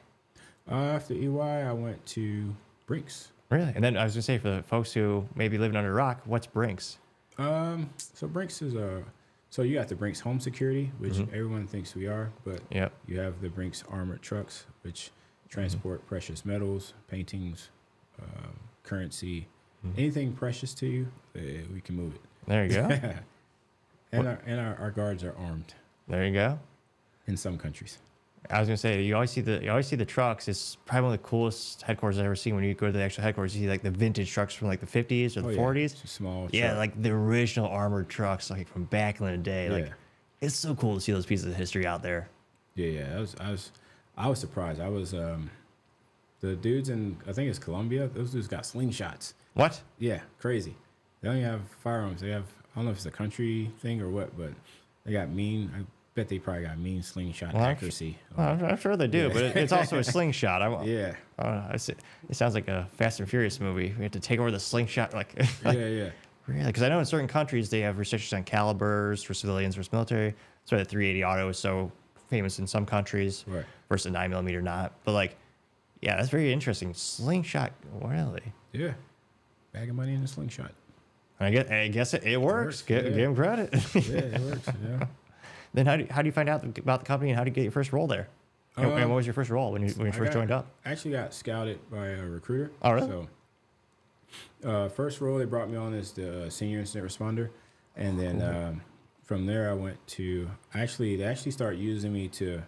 After EY, I went to Brinks. Really? And then I was going to say, for the folks who may be living under a rock, what's Brinks? So Brinks is so you got the Brinks Home Security, which everyone thinks we are, but you have the Brinks Armored Trucks, which transport precious metals, paintings, currency, anything precious to you, we can move it. There you go. And our guards are armed There you go. in some countries. I was gonna say you always see the trucks. It's probably one of the coolest headquarters I've ever seen. When you go to the actual headquarters, you see like the vintage trucks from like the 50s or the 40s. It's a small Yeah, truck. like the original armored trucks, like from back in the day. Yeah. Like it's so cool to see those pieces of history out there. Yeah. I was surprised. I was the dudes in, I think it's Colombia. Those dudes got slingshots. What? Yeah, crazy. They don't even have firearms. They have, I don't know if it's a country thing or what, but they got mean. I bet they probably got mean slingshot accuracy. I'm sure they do, but it's also a slingshot. Yeah. It sounds like a Fast and Furious movie. We have to take over the slingshot. Like, Yeah. really? Because I know in certain countries they have restrictions on calibers for civilians versus military. That's why the 380 auto is so famous in some countries Right. versus 9mm not. But like, yeah, that's very interesting. Slingshot, really? Yeah. Bag of money in a slingshot. I guess it works. Give them credit. Yeah, it works. Yeah. Then how do you find out about the company and how do you get your first role there? And what was your first role when you first joined up? I actually got scouted by a recruiter. Oh, really? So, first role they brought me on as the senior incident responder, and then from there I went to they actually started using me to.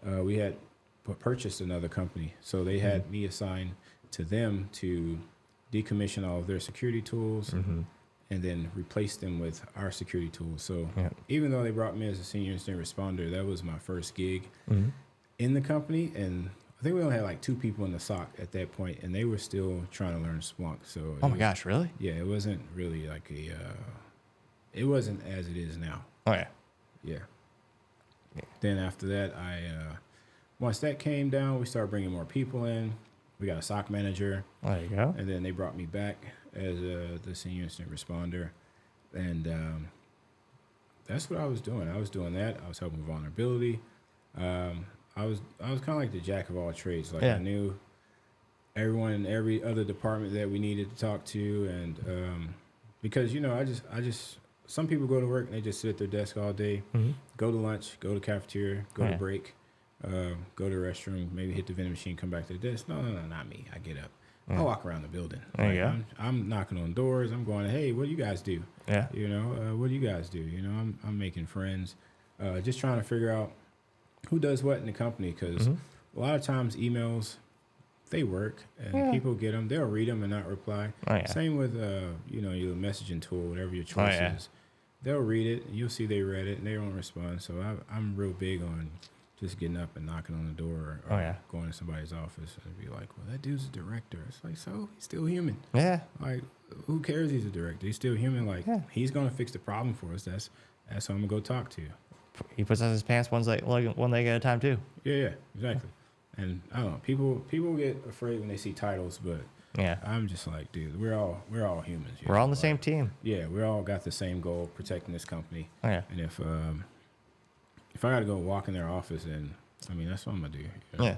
We had purchased another company, so they had me assigned to them to decommission all of their security tools. And then replace them with our security tools. So even though they brought me as a senior incident responder, that was my first gig in the company. And I think we only had like 2 people in the SOC at that point, and they were still trying to learn Splunk. So Oh my gosh, really? yeah, it wasn't really like it wasn't as it is now. Oh yeah. Yeah. Then after that, once that came down, we started bringing more people in. We got a SOC manager. There you go. And then they brought me back as the senior incident responder, and that's what I was doing. I was doing that. I was helping vulnerability. I was kind of like the jack of all trades. Like I knew everyone in every other department that we needed to talk to, and because I just some people go to work and they just sit at their desk all day, go to lunch, go to cafeteria, go to break, go to the restroom, maybe hit the vending machine, come back to the desk. No, not me. I get up. I walk around the building. There you go. I'm knocking on doors. I'm going, hey, what do you guys do? Yeah. What do you guys do? I'm making friends, just trying to figure out who does what in the company, because a lot of times emails, they work and people get them. They'll read them and not reply. Oh, yeah. Same with your messaging tool, whatever your choice is. They'll read it. You'll see they read it and they won't respond. So I'm real big on just getting up and knocking on the door or going to somebody's office and be like, well, that dude's a director. It's like, so he's still human. Yeah. Like, who cares he's a director? He's still human. Like, he's going to fix the problem for us. That's who I'm going to go talk to. He puts on his pants one leg at a time, too. Yeah, exactly. And I don't know, people get afraid when they see titles, but I'm just like, dude, we're all humans. We're all on the same team. Yeah, we all got the same goal, protecting this company. Oh, yeah. And if I got to go walk in their office, then that's what I'm gonna do. Yeah.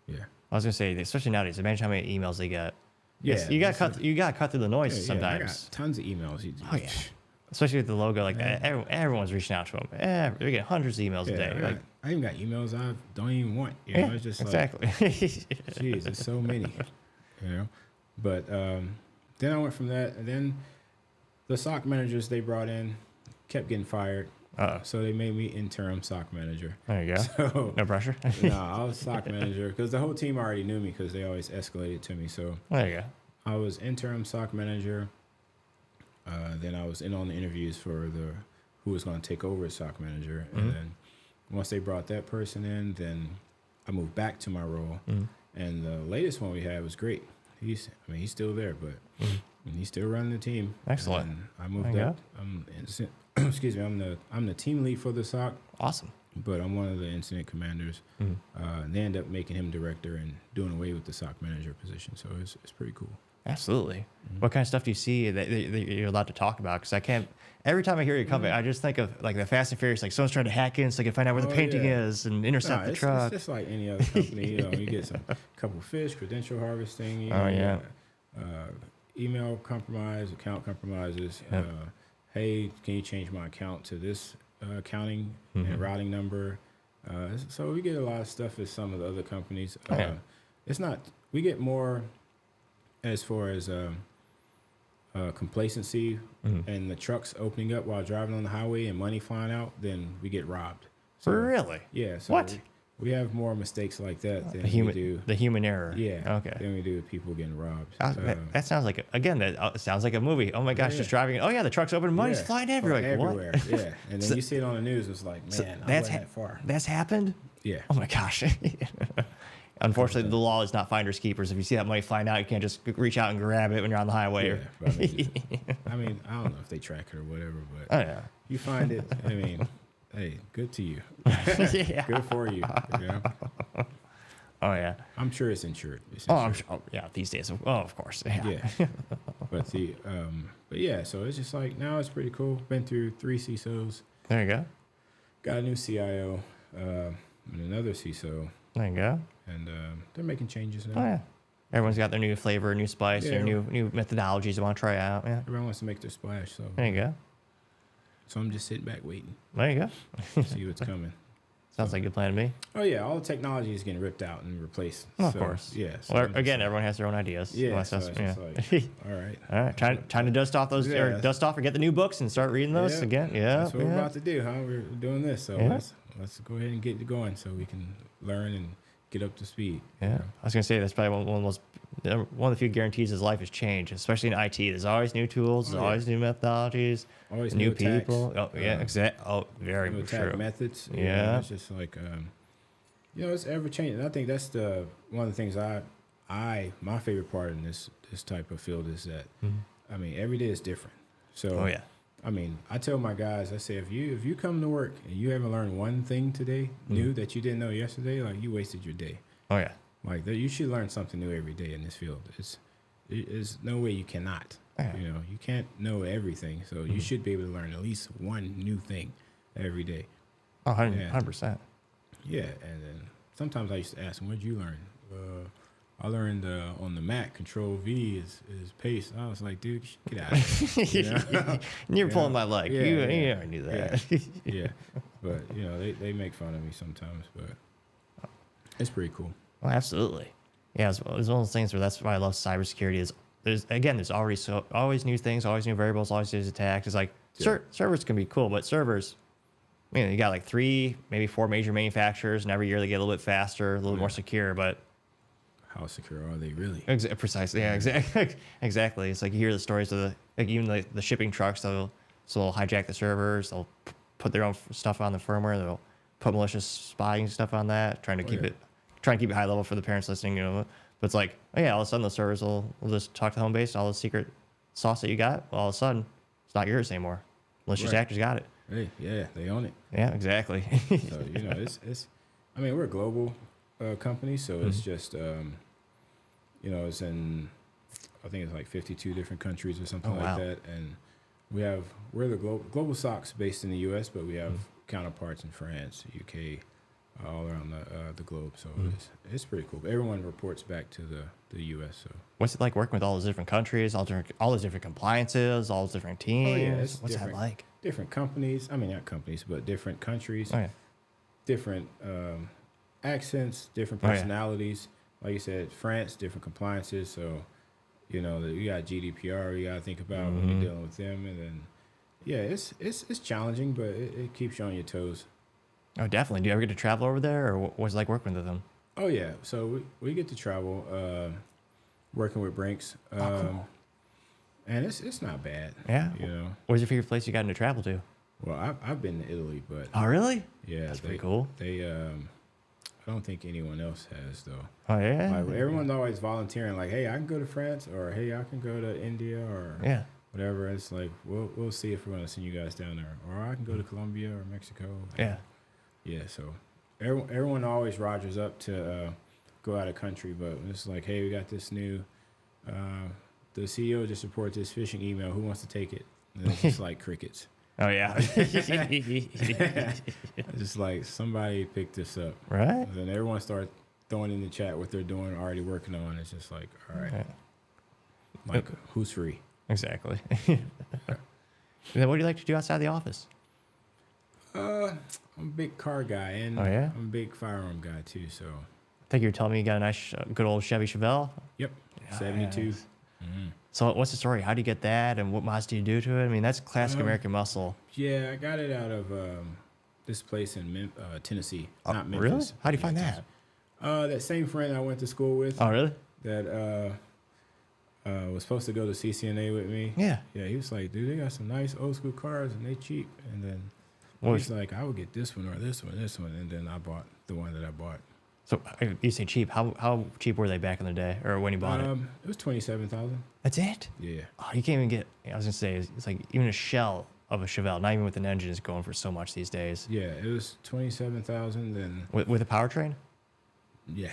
Yeah. I was gonna say, especially nowadays, imagine how many emails they get. Yeah. You got to cut through the noise sometimes. I got tons of emails. Oh yeah. Especially with the logo, like everyone's reaching out to them. We get hundreds of emails a day. I even got emails I don't even want. It's just exactly. Jeez, there's so many. But then I went from that, and then the SOC managers they brought in kept getting fired. So they made me interim SOC manager. There you go. So, no pressure. No, I was SOC manager because the whole team already knew me because they always escalated to me. So there you go. I was interim SOC manager. Then I was in on the interviews for who was going to take over as SOC manager. And then once they brought that person in, then I moved back to my role. And the latest one we had was great. He's still there, but he's still running the team. Excellent. And I moved up. Excuse me. I'm the team lead for the SOC. Awesome. But I'm one of the incident commanders. They end up making him director and doing away with the SOC manager position. So it's pretty cool. Absolutely. What kind of stuff do you see that you're allowed to talk about? Because I can't. Every time I hear your company, I just think of like the Fast and Furious, like someone's trying to hack in so they can find out where the painting is and intercept the truck. It's just like any other company. You get a couple fish, credential harvesting. Email compromise, account compromises. Hey, can you change my account to this accounting and routing number? So we get a lot of stuff as some of the other companies. It's not. We get more as far as complacency and the trucks opening up while driving on the highway and money flying out, then we get robbed. So, Really? Yeah. So What? We have more mistakes like that than The we do. the human error. Yeah. Okay. Than we do with people getting robbed. That sounds like that sounds like a movie. Oh my gosh, just driving. Oh yeah, the truck's open, money's flying everywhere. Like, everywhere. What? Yeah. And then you see it on the news. It's like, man, I wasn't that far. That's happened. Yeah. Oh my gosh. Unfortunately, the law is not finders keepers. If you see that money flying out, you can't just reach out and grab it when you're on the highway. Yeah, but I mean, I don't know if they track it or whatever, but oh yeah, you find it. I mean, hey, good to you. yeah. Good for you. You know? Oh yeah. I'm sure it's insured. I'm sure. Oh, yeah, these days. Oh, of course. Yeah. Yeah. But yeah, so it's just like now it's pretty cool. Been through 3 CISOs. There you go. Got a new CIO and another CISO. There you go. And they're making changes now. Oh yeah. Everyone's got their new flavor, new spice, Yeah. new methodologies they want to try out. Yeah. Everyone wants to make their splash. So There you go. So I'm just sitting back waiting There you go. to see what's coming. Sounds like a good plan to me. Oh yeah, all the technology is getting ripped out and replaced. Well, of course. Yeah. So Well, again, everyone has their own ideas. Yeah. Unless So that's- it's just like, all right. All right, trying to dust off those, or Yeah. dust off, or get the new books and start reading those Yeah. again. Yeah, That's what we're about to do, huh? We're doing this, so Yeah. let's go ahead and get it going so we can learn and get up to speed. Yeah, I was gonna say that's probably one of the most one of the few guarantees his life has changed, especially in IT. There's always new tools, there's always new methodologies, Always new attacks, people. Oh yeah, exactly. Oh, very new attack true. methods. Yeah. It's just like it's ever changing. I think that's one of the things my favorite part in this type of field is that I mean every day is different. So Oh yeah, I mean, I tell my guys, I say, if you come to work and you haven't learned one thing today new that you didn't know yesterday, like you wasted your day. oh yeah, Like you should learn something new every day in this field. It's no way you cannot. Yeah. You know, you can't know everything, so you should be able to learn at least one new thing every day. 100%. Yeah, and then sometimes I used to ask them, "What'd you learn?" I learned on the Mac, Control V is paste. I was like, dude, get out of here. You know? You're pulling my leg. Yeah, you yeah, never knew that. Yeah, but they make fun of me sometimes, but it's pretty cool. Well, absolutely. Yeah, it's one of those things where that's why I love cybersecurity. Is there's always new things, always new variables, always new attacks. It's like servers can be cool, but servers, you got like 3, maybe 4 major manufacturers, and every year they get a little bit faster, a little more secure. But how secure are they really? Precisely, yeah, exactly. It's like you hear the stories of even the shipping trucks. They'll hijack the servers. They'll put their own stuff on the firmware. They'll put malicious spying stuff on that, trying to keep it high level for the parents listening. But it's like, oh yeah, all of a sudden the servers will just talk to home base. All the secret sauce that you got, all of a sudden it's not yours anymore. Malicious actors got it. Hey, yeah, they own it. Yeah, exactly. So it's. I mean, we're a global company, so it's just it's in, I think it's like 52 different countries or something like that, and we're the global SOC's based in the U.S., but we have counterparts in France, UK, all around the globe. So it's pretty cool. Everyone reports back to the U.S. So what's it like working with all those different countries, all those different compliances, all those different teams? Oh, yeah, it's what's that like? Different companies. I mean, not companies, but different countries. Oh, yeah. Different accents, different personalities. Like you said, France, different compliances. So, you got GDPR you got to think about when you're dealing with them. And then, yeah, it's challenging, but it keeps you on your toes. Oh, definitely. Do you ever get to travel over there, or what's it like working with them? Oh, yeah. So we get to travel working with Brinks. Cool. And it's not bad. Yeah. Where's your favorite place you got to travel to? Well, I've been to Italy, but... Oh, really? Yeah. That's pretty cool. They I don't think anyone else has, though. Oh, yeah? Like, everyone's always volunteering, like, hey, I can go to France, or hey, I can go to India, or whatever. It's like, we'll see if we're going to send you guys down there. Or I can go to Colombia or Mexico. Yeah. Yeah, so everyone always rogers up to go out of country, but it's like, hey, we got this new, the CEO just reported this phishing email. Who wants to take it? And it's just like crickets. Oh, yeah. Just like somebody picked this up. Right. And then everyone starts throwing in the chat what they're doing, already working on. It's just like, all right. Like, who's free? Exactly. And then what do you like to do outside the office? I'm a big car guy, and I'm a big firearm guy, too, so. I think you were telling me you got a nice, good old Chevy Chevelle. Yep, 72. Yes. So what's the story? How do you get that, and what mods do you do to it? I mean, that's classic American muscle. Yeah, I got it out of this place in Tennessee, not Memphis. Really? How do you find that? That same friend I went to school with. Oh, really? That was supposed to go to CCNA with me. Yeah. Yeah, he was like, dude, they got some nice old school cars and they cheap. And then he's like, I would get this one or this one, and then I bought the one that I bought. So you say cheap. How cheap were they back in the day, or when you bought it? It was $27,000. That's it? Yeah. Oh, you can't even get. I was gonna say it's like even a shell of a Chevelle, not even with an engine, is going for so much these days. Yeah, it was $27,000. Then With a powertrain? yeah,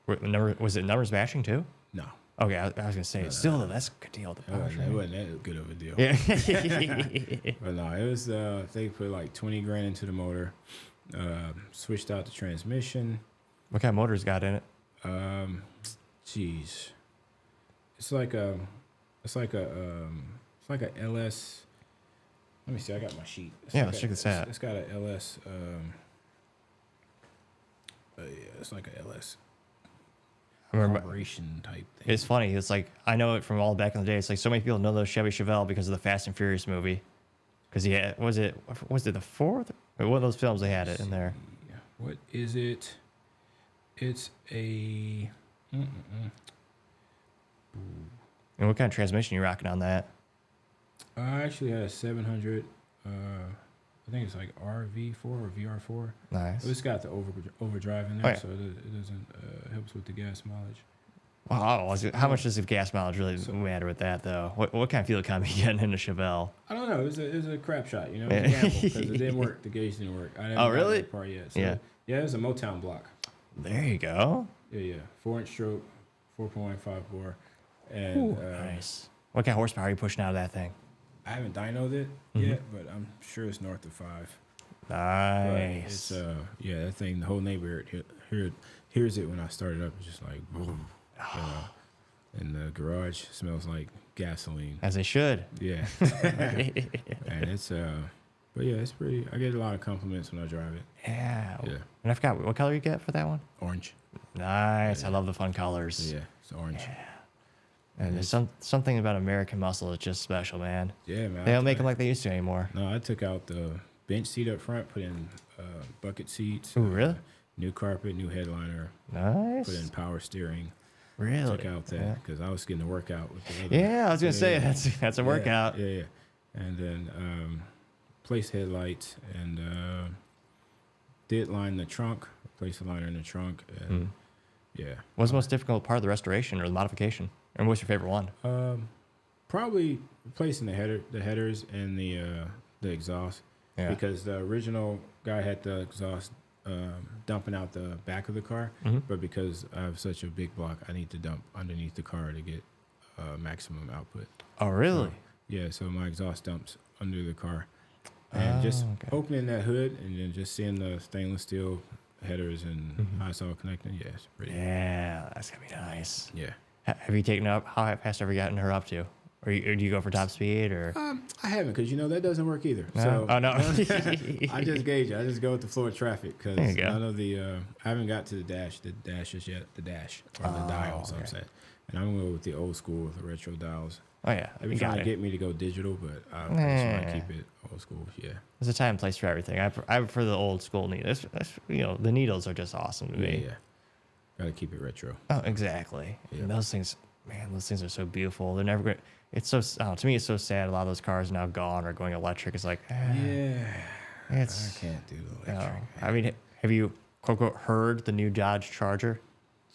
Was it numbers matching too? no, Okay, I was gonna say still though, that's a good deal. The it powertrain. wasn't that good of a deal. Yeah. But no, it was. They put like 20 grand into the motor, switched out the transmission. What kind of motors got in it? Jeez, it's like a LS. Let me see. I got my sheet. Yeah, let's check this out. It's got a LS. Yeah, it's like a LS. I remember. Operation type thing. It's funny. It's like I know it from all back in the day. It's like so many people know the Chevy Chevelle because of the Fast and Furious movie. Because was it the fourth? Or one of those films they had it in there. What is it? It's a. And what kind of transmission you rocking on that? I actually had a 700. I think it's like RV4 or VR4. Nice. It's got the overdrive in there, Oh, yeah. so it doesn't helps with the gas mileage. Wow. How much does the gas mileage really matter with that though? What kind of fuel economy you getting in a Chevelle? I don't know. It was a crap shot, you know. It was a gamble because it didn't work. The gauge didn't work. I haven't gotten really? that part yet. So, Yeah. Yeah, it was a Motown block. There you go. Yeah. 4-inch stroke, 4.15 bore, Ooh, and nice. What kind of horsepower are you pushing out of that thing? I haven't dynoed it yet, but I'm sure it's north of 5. Nice. But it's that thing. The whole neighborhood hears it when I start it up. It's just like boom, you know. And the garage smells like gasoline. As they should. Yeah, and it's but yeah, it's pretty. I get a lot of compliments when I drive it. Yeah. Yeah. And I forgot what color you get for that one. Orange. Nice. I love the fun colors. Yeah, it's orange. And there's something about American muscle that's just special, man. Yeah, man. They don't make them like they used to anymore. No, I took out the bench seat up front, put in bucket seats. Ooh, really? New carpet, new headliner. Nice. Put in power steering. Really? Took out that because I was getting a workout with the other. Yeah, I was gonna say that's a workout. Yeah. And then placed headlights and did line the trunk. Placed the liner in the trunk. And yeah. What's the most difficult part of the restoration or the modification? And what's your favorite one? Probably replacing the headers and the exhaust. Yeah. Because the original guy had the exhaust dumping out the back of the car, but because I have such a big block, I need to dump underneath the car to get maximum output. Oh, really? So my exhaust dumps under the car, and just opening that hood and then just seeing the stainless steel headers and how it's all connected. Yeah, it's pretty. Yeah, that's gonna be nice. Yeah. Have you taken up? How fast have you gotten her up to? Or do you go for top speed or? I haven't, because that doesn't work either. No? So Oh no. I just gauge it. I just go with the flow of traffic because There you go. none of the I haven't got to the dashes yet. The dash or the dials, I'm saying. And I'm gonna go with the old school with the retro dials. Oh yeah, They've been you trying got to it. get me to go digital, but I just want to keep it old school. Yeah. There's a time and place for everything. I prefer the old school needles. The needles are just awesome to me. Yeah. Got to keep it retro. Oh, exactly. Yeah. And those things, man, those things are so beautiful. They're never going. It's so to me, it's so sad. A lot of those cars are now gone or going electric. It's like, Yeah. it's. I can't do the No. electric. I mean, have you quote unquote heard the new Dodge Charger?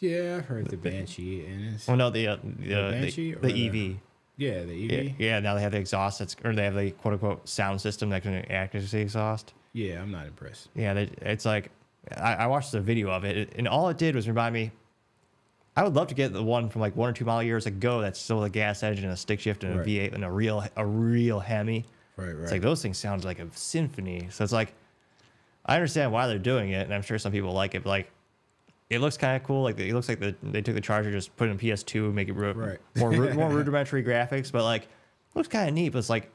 Yeah, I've heard the Banshee, and it's Well, no, the Banshee or the EV. yeah, the EV. Yeah, now they have the exhaust or they have the quote unquote sound system that can act as the exhaust. Yeah, I'm not impressed. Yeah, it's like I watched the video of it, and all it did was remind me. I would love to get the one from like 1 or 2 model years ago that's still a gas engine and a stick shift and a V8 and a real Hemi. Right. It's like those things sound like a symphony. So it's like I understand why they're doing it, and I'm sure some people like it. But like, it looks kind of cool. Like it looks like they took the Charger, just put it in PS2, make it more rudimentary graphics, but like looks kind of neat. But it's like,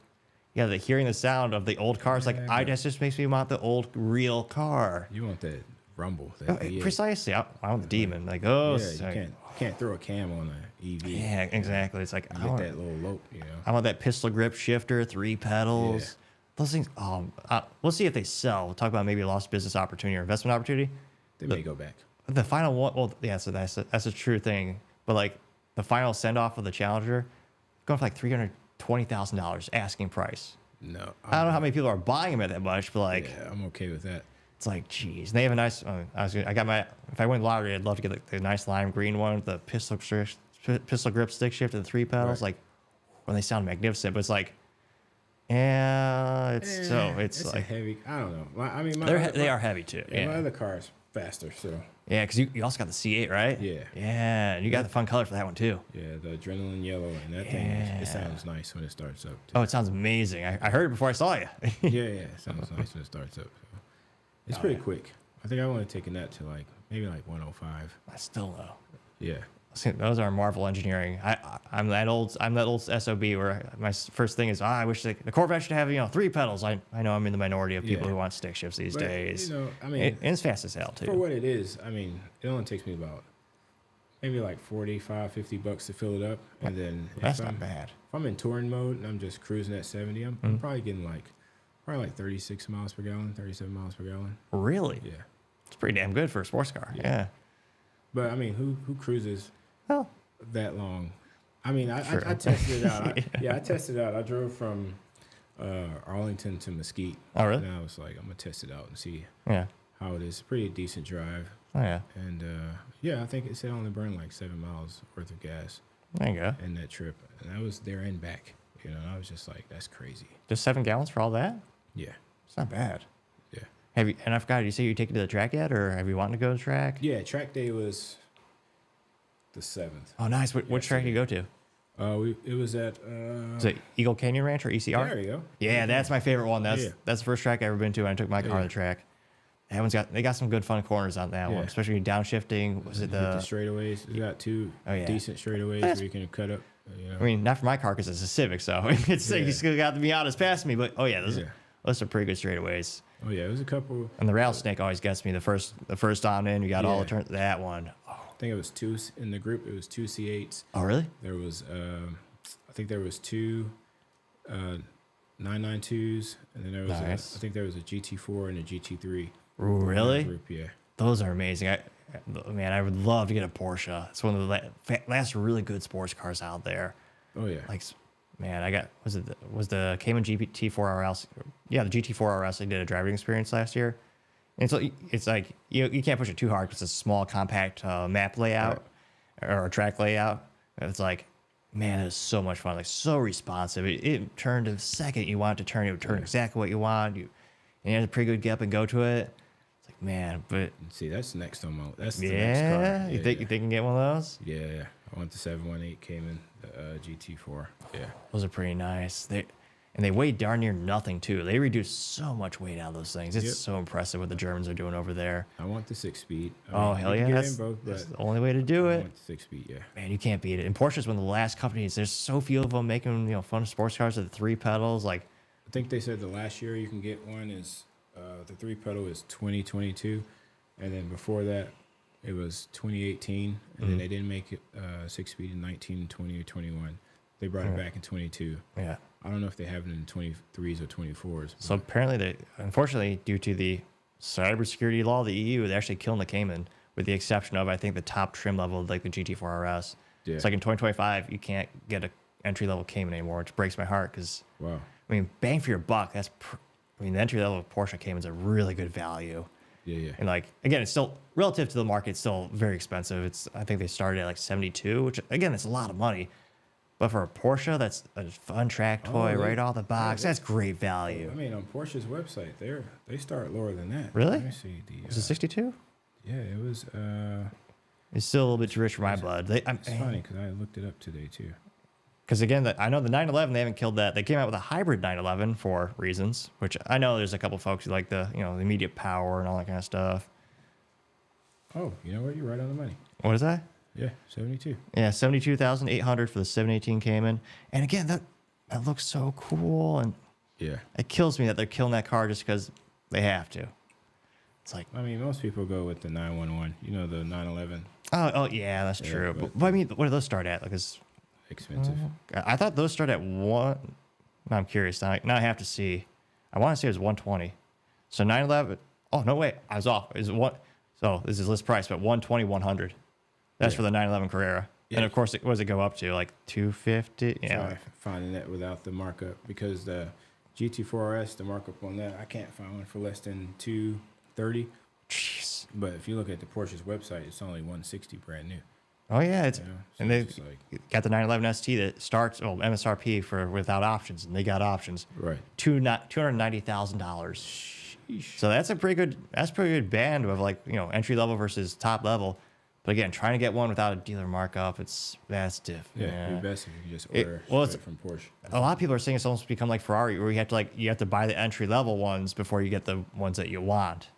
yeah, hearing the sound of the old cars, like that just makes me want the old real car. You want that rumble. Oh, That V8. precisely. I want the demon. Like, oh, Yeah, you can't throw a cam on an EV. Yeah, exactly. It's like You get that little lope, I want that pistol grip shifter, 3 pedals. Yeah. Those things. We'll see if they sell. We'll talk about maybe lost business opportunity or investment opportunity. They may go back. The final one. Well, yeah. So that's a true thing. But like the final send off of the Challenger, going for like $320,000 asking price. No, I don't know how many people are buying them at that much, but like, yeah, I'm okay with that. it's like, geez. They have a nice. I got my. If I win lottery, I'd love to get like, the nice lime green one with the pistol grip stick shift and the 3 pedals. Right. Like, when they sound magnificent, but it's like, yeah, it's It's like a heavy. I don't know. I mean, they are heavy too. Yeah, Yeah, my other car's faster, so yeah, because you also got the C8, right? Yeah. yeah, and you got the fun color for that one too. yeah, the adrenaline yellow and that thing. It sounds nice when it starts up. Too. Oh, it sounds amazing. I heard it before I saw you. Yeah, it sounds nice when it starts up. So. It's pretty quick. I think I want to taken that to like maybe like 105. I still know. Yeah. See, those are Marvel engineering. I'm that old SOB where my first thing is I wish the Corvette should have 3 pedals. I know I'm in the minority of people who want stick shifts these days. I mean, and it's fast as hell too. For what it is, I mean, it only takes me about maybe like $45-$50 to fill it up, and then That's not bad. If I'm in touring mode and I'm just cruising at 70, I'm probably getting probably like 36 miles per gallon, 37 miles per gallon. Really? Yeah. It's pretty damn good for a sports car. Yeah. But I mean, who cruises Well, that long? I mean, I True. tested it out. I tested it out. I drove from Arlington to Mesquite. Oh, really? And I was like, I'm gonna test it out and see yeah. how it is. Pretty decent drive. Oh, yeah. And yeah, I think it said I only burned like 7 miles worth of gas There you go. in that trip, and that was there and back. I was just like, that's crazy. Just 7 gallons for all that? Yeah, It's not bad. yeah, Have you? And I forgot. You say you take it to the track yet, or have you wanted to go to the track? yeah. Track day was the 7th. Oh, nice. Which track do you go to? It was at. Is it Eagle Canyon Ranch or ECR? There you go. Yeah, that's my favorite one. That's Yeah. that's the first track I ever been to when I took my car to the track. That one's they got some good fun corners on that one, Yeah. especially downshifting. Was it Hit the? the straightaways? You got 2 yeah. decent straightaways That's- where you can cut up. I mean, not for my car because it's a Civic, so it's you still got to be honest past me. But those are pretty good straightaways. Oh yeah, it was a couple. And the rattlesnake always gets me the first on in. You got all the Yeah. turns. That one. I think it was 2 in the group. It was 2 C8s. Oh, really? There was, I think there was 2 992s, and then there was, Nice. I think there was a GT4 and a GT3. Really? Group, yeah. Those are amazing. Man, I would love to get a Porsche. It's one of the last really good sports cars out there. Oh yeah. Like, man, I got was the Cayman GT4 RS? Yeah, the GT4 RS. I did a driving experience last year, and so it's like you can't push it too hard because it's a small, compact map layout or a track layout. It's like, man, it's so much fun. Like so responsive. It turned the second you want it to turn. It would turn exactly what you want. You had a pretty good get up and go to it. It's like, man, but See, that's next on my. That's the next car. you think you can get one of those? Yeah, I went to 718 Cayman GT4. Yeah. Those are pretty nice. They weigh darn near nothing too. They reduce so much weight out of those things. It's Yep. so impressive what the Germans are doing over there. I want the 6-speed. Oh, hell yeah. That's But the only way to do I it. want the 6-speed. Yeah. Man, you can't beat it. And Porsche's one of the last companies. There's so few of them making fun sports cars with the 3 pedals. Like, I think they said the last year you can get one is the 3 pedal is 2022, and then before that it was 2018, and then they didn't make it 6-speed in 19, 20, or 21. They brought it back in 22. yeah. I don't know if they have it in 23s or 24s. So apparently, unfortunately, due to the cybersecurity law of the EU, they're actually killing the Cayman, with the exception of I think the top trim level, like the GT4 RS. Yeah. It's like in 2025, you can't get a entry level Cayman anymore, which breaks my heart because Wow. I mean, bang for your buck. The entry level Porsche Cayman's a really good value. Yeah. And like again, it's still relative to the market, it's still very expensive. I think they started at like 72, which again, it's a lot of money. But for a Porsche, that's a fun track toy right off the box. That's great value. I mean, on Porsche's website, they start lower than that. Really? Let me see. Was it 62? Yeah, it was. It's still a little bit too rich for my blood. It's funny because I looked it up today too. Because again, I know the 911, they haven't killed that. They came out with a hybrid 911 for reasons, which I know there's a couple folks who like the the immediate power and all that kind of stuff. Oh, you know what? You're right on the money. What is that? Yeah, 72. Yeah, 72,800 for the 718 Cayman. And again, that looks so cool, and Yeah. it kills me that they're killing that car just because they have to. It's like, I mean, most people go with the 911. You know, the 911. oh yeah, that's true. But I mean, what do those start at? Like, is Expensive. I thought those start at one. Now I'm curious. Now I have to see. I want to say it was 120. So 911. Oh no, wait, I was off. Is what? So this is list price, but 120, 100. That's for the 911 Carrera. Yeah. And of course, what does it go up to? Like 250? Yeah. Try finding that without the markup because the GT4RS, the markup on that, I can't find one for less than 230. Jeez. But if you look at the Porsche's website, it's only 160 brand new. Oh yeah, it's You know? So and they it's just like, got the 911 ST that starts MSRP for without options, and they got options. right. $290,000. So that's a pretty good band of like entry level versus top level. But again, trying to get one without a dealer markup, that's diff. Yeah, it'd be best if you just order straight from Porsche. A lot of people are saying it's almost become like Ferrari, where you have to buy the entry level ones before you get the ones that you want.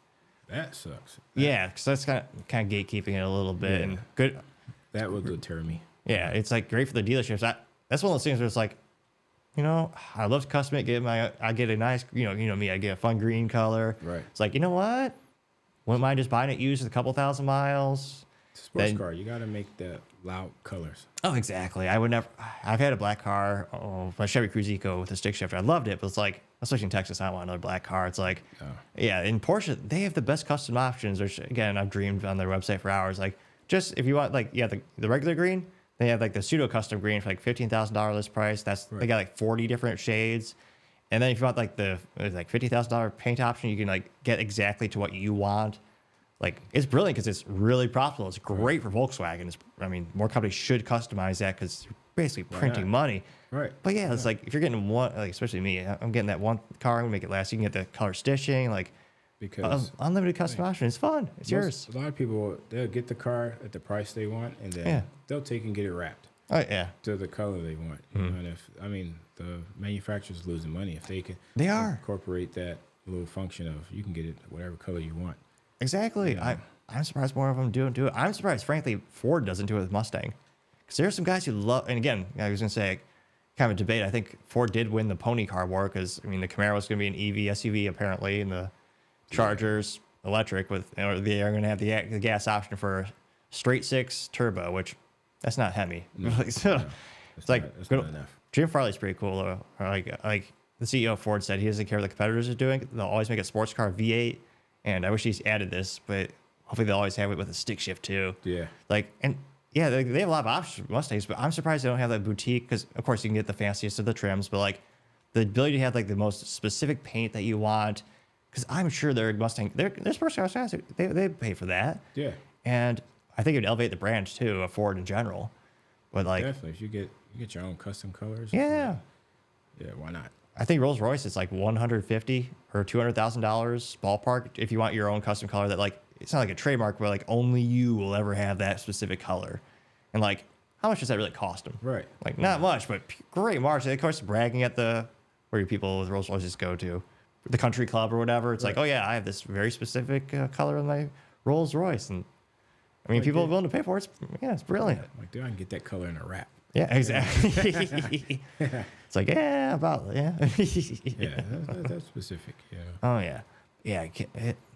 That sucks. Yeah, because that's kind of gatekeeping it a little bit. Yeah. And good. That would deter me. Yeah, it's like great for the dealerships. That's one of those things where it's like, I love to custom it. I get a nice, me, I get a fun green color. Right. It's like, you know what? Wouldn't mind just buying it used with a couple thousand miles. Sports car, you got to make the loud colors. Oh, exactly. I would never. I've had a black car, my Chevy Cruze Eco with a stick shifter. I loved it, but it's like, especially in Texas, I don't want another black car. It's like, yeah, in Porsche, they have the best custom options, which again, I've dreamed on their website for hours. Like, just if you want, like, the regular green, they have like the pseudo custom green for like $15,000 list price. They got like 40 different shades. And then if you want like the $50,000 paint option, you can like get exactly to what you want. Like, it's brilliant because it's really profitable. It's great for Volkswagen. More companies should customize that because you're basically printing money. Right. But yeah, it's like if you're getting one, like especially me, I'm getting that one car. I'm gonna make it last. You can get the color stitching, like because unlimited custom option. It's fun. It's yours. A lot of people, they'll get the car at the price they want, and then they'll take and get it wrapped. Oh yeah. To the color they want. And the manufacturer's losing money if they can. They are incorporate that little function of you can get it whatever color you want. Exactly. I'm surprised more of them do it. I'm surprised, frankly, Ford doesn't do it with Mustang. Because there are some guys who love, and again, I was going to say, kind of a debate. I think Ford did win the pony car war because, the Camaro was going to be an EV SUV apparently, and the Charger's electric they are going to have the gas option for a straight six turbo, which that's not Hemi. It's like, that's not enough. Jim Farley's pretty cool, though. Like the CEO of Ford said, he doesn't care what the competitors are doing. They'll always make a sports car V8. And I wish he's added this, but hopefully they'll always have it with a stick shift too. Yeah. They have a lot of options for Mustangs, but I'm surprised they don't have that boutique because, of course, you can get the fanciest of the trims, but like the ability to have like the most specific paint that you want, because I'm sure their Mustang, their sports cars, they pay for that. Yeah. And I think it would elevate the brand too, of Ford in general. But like definitely, if you get your own custom colors. Yeah. Yeah, why not? I think Rolls Royce is like $150,000 or $200,000 ballpark if you want your own custom color that like it's not like a trademark where like only you will ever have that specific color. And like how much does that really cost them? Right. Like not much, but great margin. Of course, bragging at where people with Rolls Royces go to, the country club or whatever. It's like, oh yeah, I have this very specific color in my Rolls Royce, and people are willing to pay for it. It's brilliant. Like, dude, I can get that color in a wrap. Yeah, exactly. It's like, yeah. Yeah, that's specific. Yeah. Oh yeah,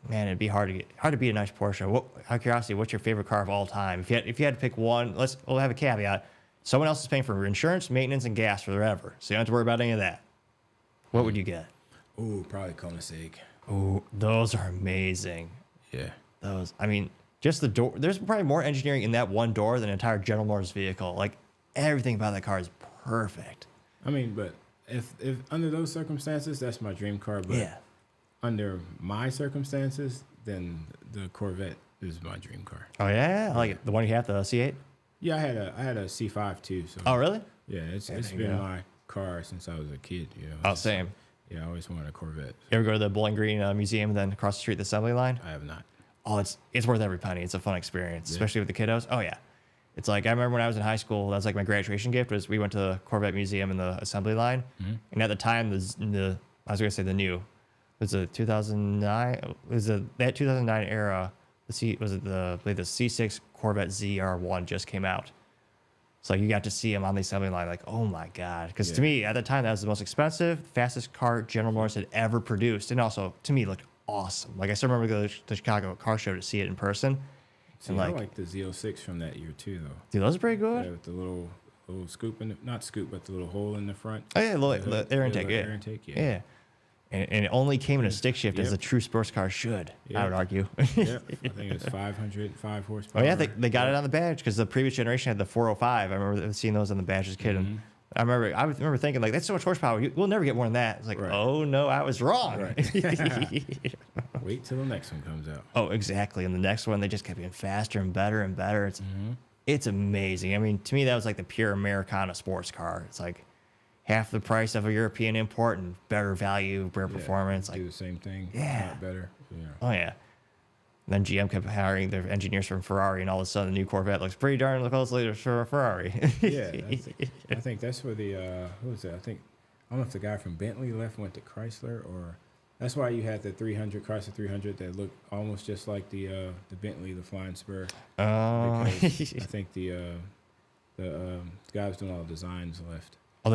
man, it'd be hard to beat a nice Porsche. Out of curiosity, what's your favorite car of all time? If you had to pick one, we'll have a caveat. Someone else is paying for insurance, maintenance, and gas forever, so you don't have to worry about any of that. What would you get? Ooh, probably Koenigsegg. Ooh, those are amazing. Yeah. Those. Just the door. There's probably more engineering in that one door than an entire General Motors vehicle. Like everything about that car is perfect. But if under those circumstances, that's my dream car. But under my circumstances, then the Corvette is my dream car. Oh yeah, like the one you have, the C8. Yeah, I had a C5 too. So oh really? Yeah, it's been my car since I was a kid. Same. Yeah, I always wanted a Corvette. You ever go to the Bowling Green Museum and then across the street the assembly line? I have not. Oh, it's worth every penny. It's a fun experience, especially with the kiddos. Oh yeah. It's like I remember when I was in high school, that was like my graduation gift was we went to the Corvette Museum in the assembly line. Mm-hmm. And at the time I was going to say the new. It was a 2009 that 2009 era. The C6 Corvette ZR1 just came out. So you got to see him on the assembly line like, "Oh my god." Cuz to me at the time that was the most expensive, fastest car General Motors had ever produced, and also to me looked awesome. Like I still remember going to the Chicago Car Show to see it in person. See, and I like the Z06 from that year too, though. Dude, those are pretty good. Yeah, with the little scoop in not scoop, but the little hole in the front. Oh yeah, the air intake. Yeah. Air intake. Yeah. Yeah. And it only came in a stick shift as a true sports car should. I would argue. Yeah, I think it was 5 horsepower. Oh yeah, they got it on the badge because the previous generation had the 405. I remember seeing those on the badge as a kid. And I remember thinking like, that's so much horsepower. We'll never get more than that. It's like, oh no, I was wrong. Right. Wait till the next one comes out. Oh, exactly. And the next one, they just kept getting faster and better and better. It's amazing. I mean, to me, that was like the pure Americana sports car. It's like half the price of a European import and better value, better performance. Do the same thing. Yeah. Not better. Yeah. Oh yeah. And then GM kept hiring their engineers from Ferrari, and all of a sudden the new Corvette looks pretty darn closely to a Ferrari. Yeah, I think that's where the who was that? I don't know if the guy from Bentley left and went to Chrysler, or that's why you had the 300 Chrysler 300 that looked almost just like the Bentley, the Flying Spur. Oh. Because I think the guy was doing all the designs left. Oh,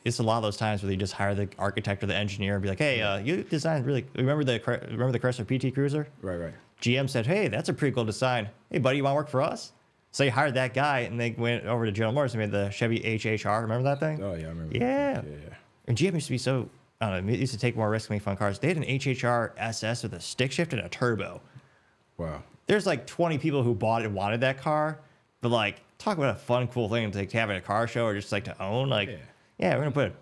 it's a lot of those times where they just hire the architect or the engineer and be like, hey, you designed really. Remember the Chrysler PT Cruiser? Right. GM said, hey, that's a pretty cool design. Hey, buddy, you want to work for us? So they hired that guy, and they went over to General Motors and made the Chevy HHR. Remember that thing? Oh, yeah, I remember. Yeah. Yeah. And GM used to be so, I don't know, it used to take more risks to make fun cars. They had an HHR SS with a stick shift and a turbo. Wow. There's like 20 people who bought it and wanted that car. But like, talk about a fun, cool thing to have at a car show or just like to own. Like, yeah, we're gonna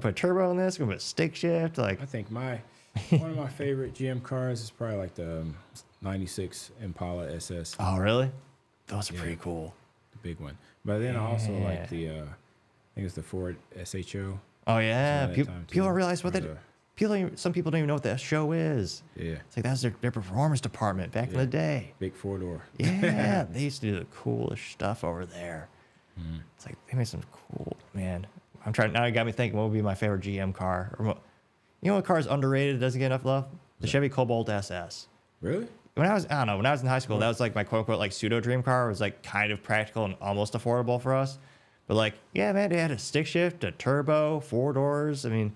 put a turbo in this. We're gonna put a stick shift. Like, I think one of my favorite GM cars is probably like the 96 Impala SS. Oh, really? Those are pretty cool. The big one. But then I also like the, I think it's the Ford SHO. Oh, yeah. People don't realize what that some people don't even know what that show is. Yeah. It's like that's their performance department back in the day. Big 4-door. Yeah. They used to do the coolest stuff over there. It's like they made some cool, man. Now you got me thinking, what would be my favorite GM car? Or you know what car is underrated, doesn't get enough love? The Chevy Cobalt SS. Really? When I was in high school, that was like my quote unquote like pseudo dream car. It was like kind of practical and almost affordable for us. But like, yeah, man, they had a stick shift, a turbo, 4 doors. I mean,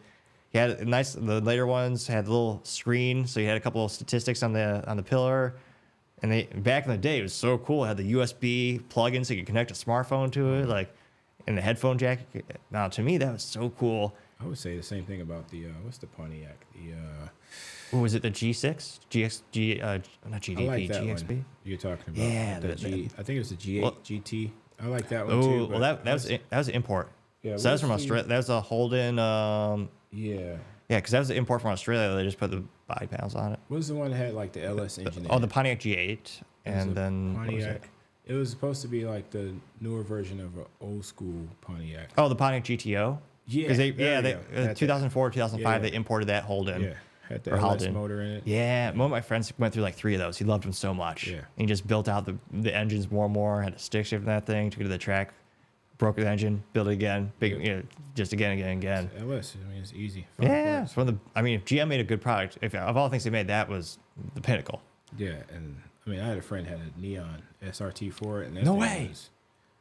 he had the later ones had a little screen, so you had a couple of statistics on the pillar. And back in the day, it was so cool. It had the USB plug-in so you could connect a smartphone to it, like, and the headphone jack. Now, to me, that was so cool. I would say the same thing about the what's the Pontiac? What was it, the G6? Not GDP, I like that GXB? one you're talking about. Yeah. I think it was the G8 GT. I like that one Oh, too. well, that was an import. Yeah, so that was from Australia. That was a Holden. Yeah, because that was an import from Australia. They just put the body panels on it. what was the one that had like the LS engine? The Pontiac G8, and then Pontiac. It was supposed to be like the newer version of an old school Pontiac. Oh, the Pontiac GTO. Yeah, Because they 2004, 2005, they imported that Holden. Yeah, had the or LS Holden motor in it. Yeah, one of my friends went through like 3 of those. He loved them so much. Yeah. And he just built out the engines more and more. Had a stick shift in that thing. Took it to the track, broke the engine, built it again. Just again. LS. I mean, it's easy. Yeah, it's one of the. I mean, if GM made a good product, if of all things they made, that was the pinnacle. Yeah, and I mean, I had a friend had a neon SRT for it, and that No thing way.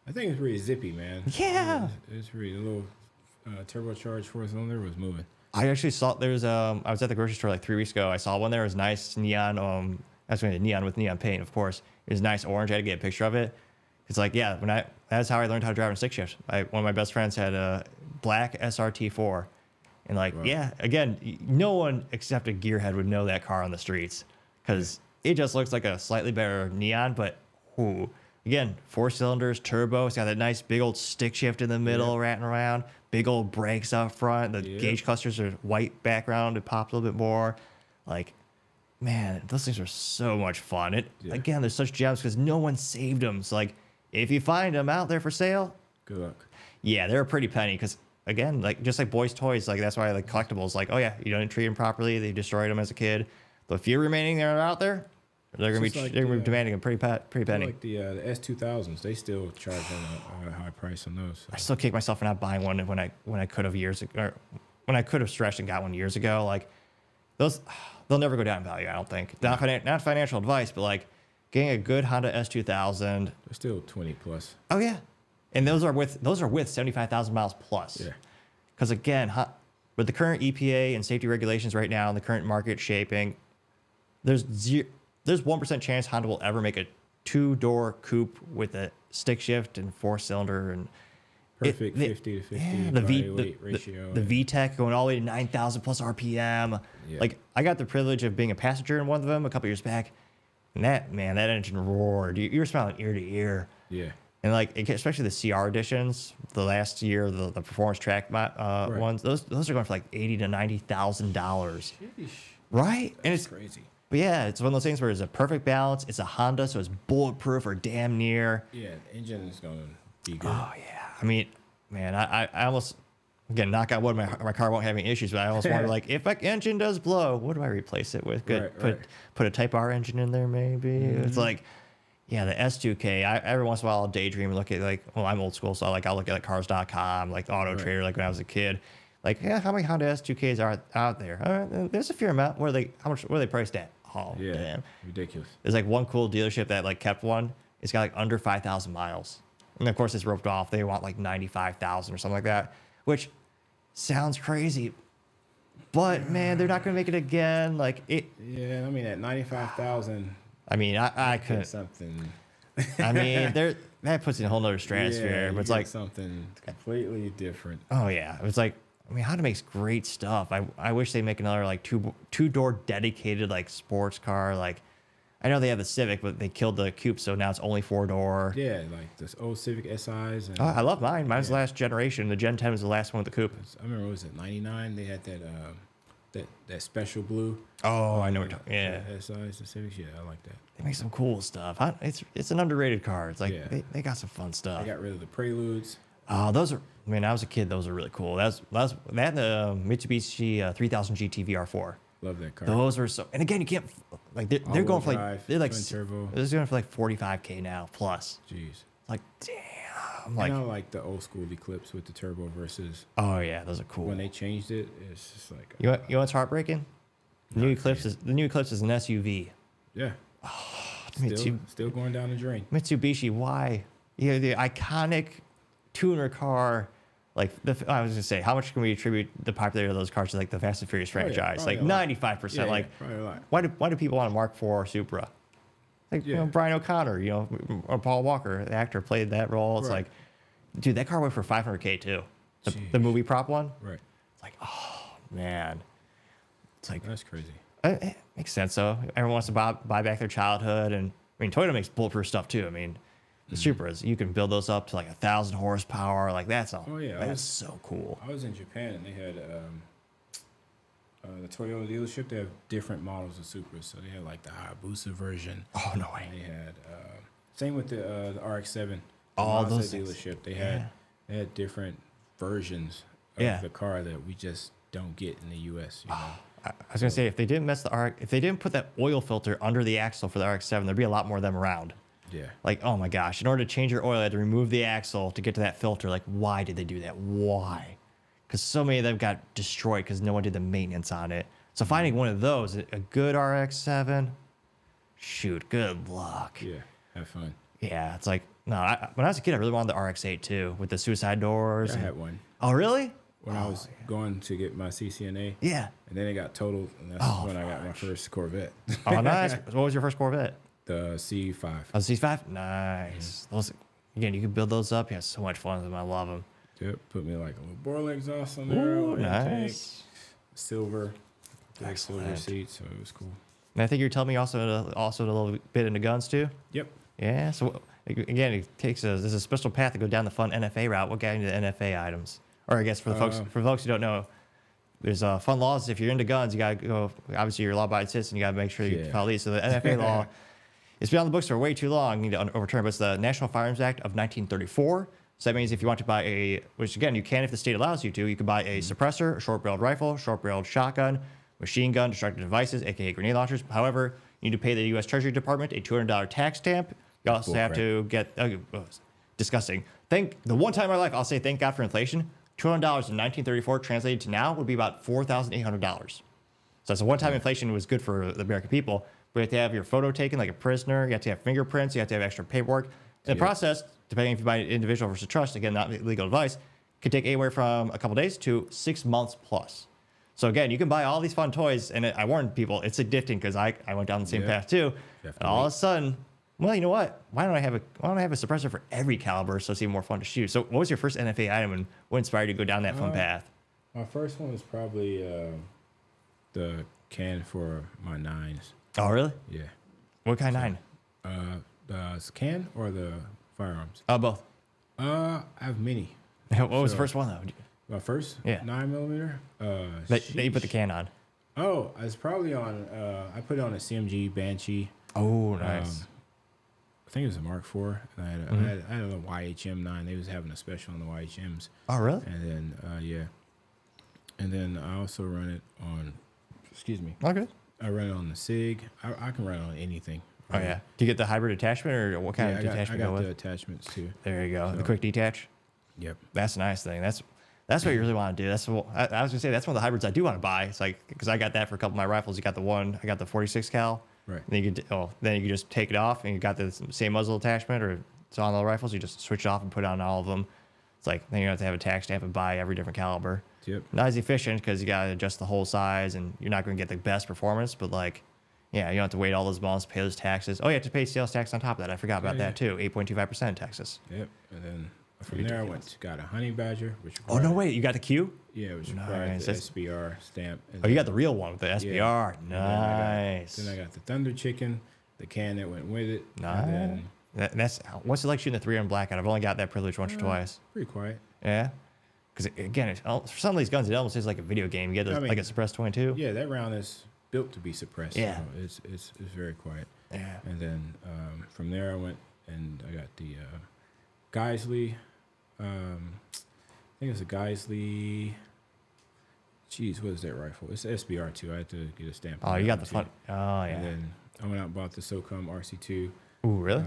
I think it's pretty zippy, man. Yeah. It's really a little turbocharged 4-cylinder was moving. I actually saw I was at the grocery store like 3 weeks ago. I saw one there. It was nice neon. That's going to neon with neon paint, of course. It was nice orange. I had to get a picture of it. It's like, yeah, that's how I learned how to drive in stick shift. One of my best friends had a black SRT4, and like, yeah, again, no one except a gearhead would know that car on the streets because it just looks like a slightly better neon. But again, 4 cylinders, turbo. It's got that nice big old stick shift in the middle, ratting around. Big old brakes up front. The gauge clusters are white background. It popped a little bit more. Like, man, those things are so much fun. Again, they're such gems because no one saved them. So, like, if you find them out there for sale, good luck. Yeah, they're a pretty penny because, again, like just like boys' toys, like that's why I like collectibles. Like, oh yeah, you don't treat them properly. They destroyed them as a kid. But if you're remaining there out there, they're gonna be demanding a pretty penny. Like the S2000s, they still charge a high price on those. So. I still kick myself for not buying one when I could have years ago, or when I could have stretched and got one years ago. Like those, they'll never go down in value. I don't think. Not financial advice, but like getting a good Honda S2000. They're still 20 plus. Oh yeah, and those are with 75,000 miles plus. Yeah. Because again, with the current EPA and safety regulations right now and the current market shaping, there's 1% chance Honda will ever make a 2-door coupe with a stick shift and 4-cylinder and Perfect 50 to 50 body weight ratio. The VTEC going all the way to 9,000 plus RPM. Yeah. Like, I got the privilege of being a passenger in one of them a couple years back. And that engine roared. You were smiling ear to ear. Yeah. And like, especially the CR editions, the last year, the performance track ones, those are going for like $80,000 to $90,000. Right? And it's crazy. But yeah, it's one of those things where it's a perfect balance. It's a Honda, so it's bulletproof or damn near. Yeah, the engine is going to be good. Oh yeah. I mean, man, I almost, again, knock on wood, my car won't have any issues, but I almost wonder, like, if my engine does blow, what do I replace it with? Good. Put a Type R engine in there, maybe. It's like, yeah, the S2K. Every once in a while I'll daydream and look at, like, well, I'm old school, so I'll look at like cars.com, like Auto Trader, like when I was a kid. Like, yeah, how many Honda S2Ks are out there? There's a fair amount. Where are they priced at? Oh, yeah, damn. Ridiculous. There's like one cool dealership that like kept one. It's got like under 5,000 miles. And of course it's roped off. They want like 95,000 or something like that, which sounds crazy. But man, they're not going to make it again. Like it. Yeah, I mean at 95,000. I mean, I couldn't. Something. I mean, that puts it in a whole nother stratosphere. Yeah, but it's like something completely different. Oh yeah, it's like, I mean, Honda makes great stuff. I wish they make another like two-door dedicated like sports car. Like, I know they have the Civic, but they killed the coupe, so now it's only 4-door. Yeah, like this old Civic SIs. And, I love mine. Mine's the last generation. The Gen 10 was the last one with the coupe. I remember, what was it, 99? They had that special blue. Oh, I know what you're talking. Yeah, SIs, the Civics. Yeah, I like that. they make some cool stuff. It's an underrated car. It's like they got some fun stuff. They got rid of the Preludes. Oh, those are. I mean, I was a kid. Those are really cool. That and the Mitsubishi 3000 GT VR4. Love that car. Those are so. And again, you can't like they're going for like they're like turbo. They're going for like 45K now plus. Jeez. Like damn. Like, I like the old school Eclipse with the turbo versus. Oh yeah, those are cool. When they changed it, it's just like. You know what's heartbreaking? The new Eclipse is an SUV. Yeah. Oh, still going down the drain. Mitsubishi, why? Yeah, the iconic tuner car. Like I was gonna say, how much can we attribute the popularity of those cars to like the Fast and Furious franchise? Like 95%. Yeah, like probably a lot. Why do people want a Mark IV Supra? Like you know, Brian O'Connor, or Paul Walker, the actor, played that role. It's like, dude, that car went for 500K too. The movie prop one. Right. It's like, oh man. It's like that's crazy. It makes sense though. Everyone wants to buy back their childhood, and I mean, Toyota makes bulletproof stuff too. I mean, the Supras, you can build those up to like 1,000 horsepower. Like that's all. Oh yeah, that's so cool. I was in Japan and they had the Toyota dealership. They have different models of Supras. So they had like the Hayabusa version. Oh no way. And they had same with the RX-7. All Mazda those dealership. They had different versions of the car that we just don't get in the U.S. You know? I was gonna say if they didn't if they didn't put that oil filter under the axle for the RX-7, there'd be a lot more of them around. Yeah. Like, oh my gosh, in order to change your oil, you had to remove the axle to get to that filter. Like, why did they do that? Why? Because so many of them got destroyed because no one did the maintenance on it. So finding one of those, a good RX-7, shoot, good luck. Yeah, have fun. Yeah, it's like, no, when I was a kid, I really wanted the RX-8 too, with the suicide doors. I had one. Oh, really? When I was going to get my CCNA. Yeah. And then it got totaled, and that's when I got my first Corvette. Oh, nice. What was your first Corvette? The C5. Oh, the C5? Nice. Those, again, you can build those up. You have so much fun with them. I love them. Yep. Put me like a little Borla exhaust on there. Ooh, nice. Silver. Silver seats, so it was cool. And I think you're telling me also a little bit into guns too? Yep. Yeah. So, again, there's a special path to go down the fun NFA route. What got into the NFA items? Or I guess for the folks who don't know, there's fun laws. If you're into guns, you got to go, obviously you're a law-abiding citizen, you got to make sure you follow these. So the NFA law, it's been on the books for way too long. You need to overturn it, but it's the National Firearms Act of 1934. So that means if you want to buy which again, you can if the state allows you to, you can buy a suppressor, a short-barreled rifle, short-barreled shotgun, machine gun, destructive devices, aka grenade launchers. However, you need to pay the U.S. Treasury Department a $200 tax stamp. You also have to get, disgusting. The one time in my life I'll say thank God for inflation, $200 in 1934 translated to now would be about $4,800. So that's a one-time inflation was good for the American people. But you have to have your photo taken like a prisoner. You have to have fingerprints. You have to have extra paperwork. In the process, depending if you buy an individual versus trust, again, not legal advice, could take anywhere from a couple days to 6 months plus. So again, you can buy all these fun toys, and I warned people, it's addicting because I went down the same path too. And all of a sudden, well, you know what? Why don't I have a suppressor for every caliber so it's even more fun to shoot? So what was your first NFA item, and what inspired you to go down that fun path? My first one was probably the can for my 9s. Oh, really? Yeah. What kind of 9? The can or the firearms? Oh, both. I have many. What was the first one though? My first 9mm. That you put the can on. Oh, it's probably on. I put it on a CMG Banshee. Oh, nice. I think it was a Mark IV. And I had a YHM 9. They was having a special on the YHMs. Oh, really? And then and then I also run it on. Excuse me. Okay. I run it on the SIG. I can run it on anything. Oh yeah. Do you get the hybrid attachment, or what kind of detachment? I got the attachments too. There you go. So, the quick detach. Yep. That's a nice thing. That's what you really want to do. That's what I was gonna say. That's one of the hybrids I do want to buy. It's like, because I got that for a couple of my rifles. You got the one. I got the 46 cal. Right. And then you could just take it off, and you got the same muzzle attachment, or it's on all the rifles. You just switch it off and put it on all of them. It's like, then you have to have a tax stamp and buy every different caliber. Yep. Not as efficient because you got to adjust the whole size, and you're not going to get the best performance. But like, yeah, you don't have to wait all those months, pay those taxes. Oh, you have to pay sales tax on top of that. I forgot about that too. 8.25% in Texas. Yep. And then from there, I got a honey badger. Oh no, wait! You got the Q? Yeah, which required the SBR stamp. Oh, you got the real one with the SBR. Yeah. Nice. Then I got the Thunder Chicken, the can that went with it. Nice. That's what's it like shooting the 300 blackout? I've only got that privilege once or twice. Pretty quiet. Yeah. Because again, for some of these guns, it almost is like a video game. You get like a suppressed 22. Yeah, that round is built to be suppressed. Yeah. So it's very quiet. Yeah. And then from there, I went and I got the Geisley. I think it's a Geisley. Jeez, what is that rifle? It's SBR too. I had to get a stamp. Oh, you got the fun. Oh, yeah. And then I went out and bought the SOCOM RC2. Ooh, really?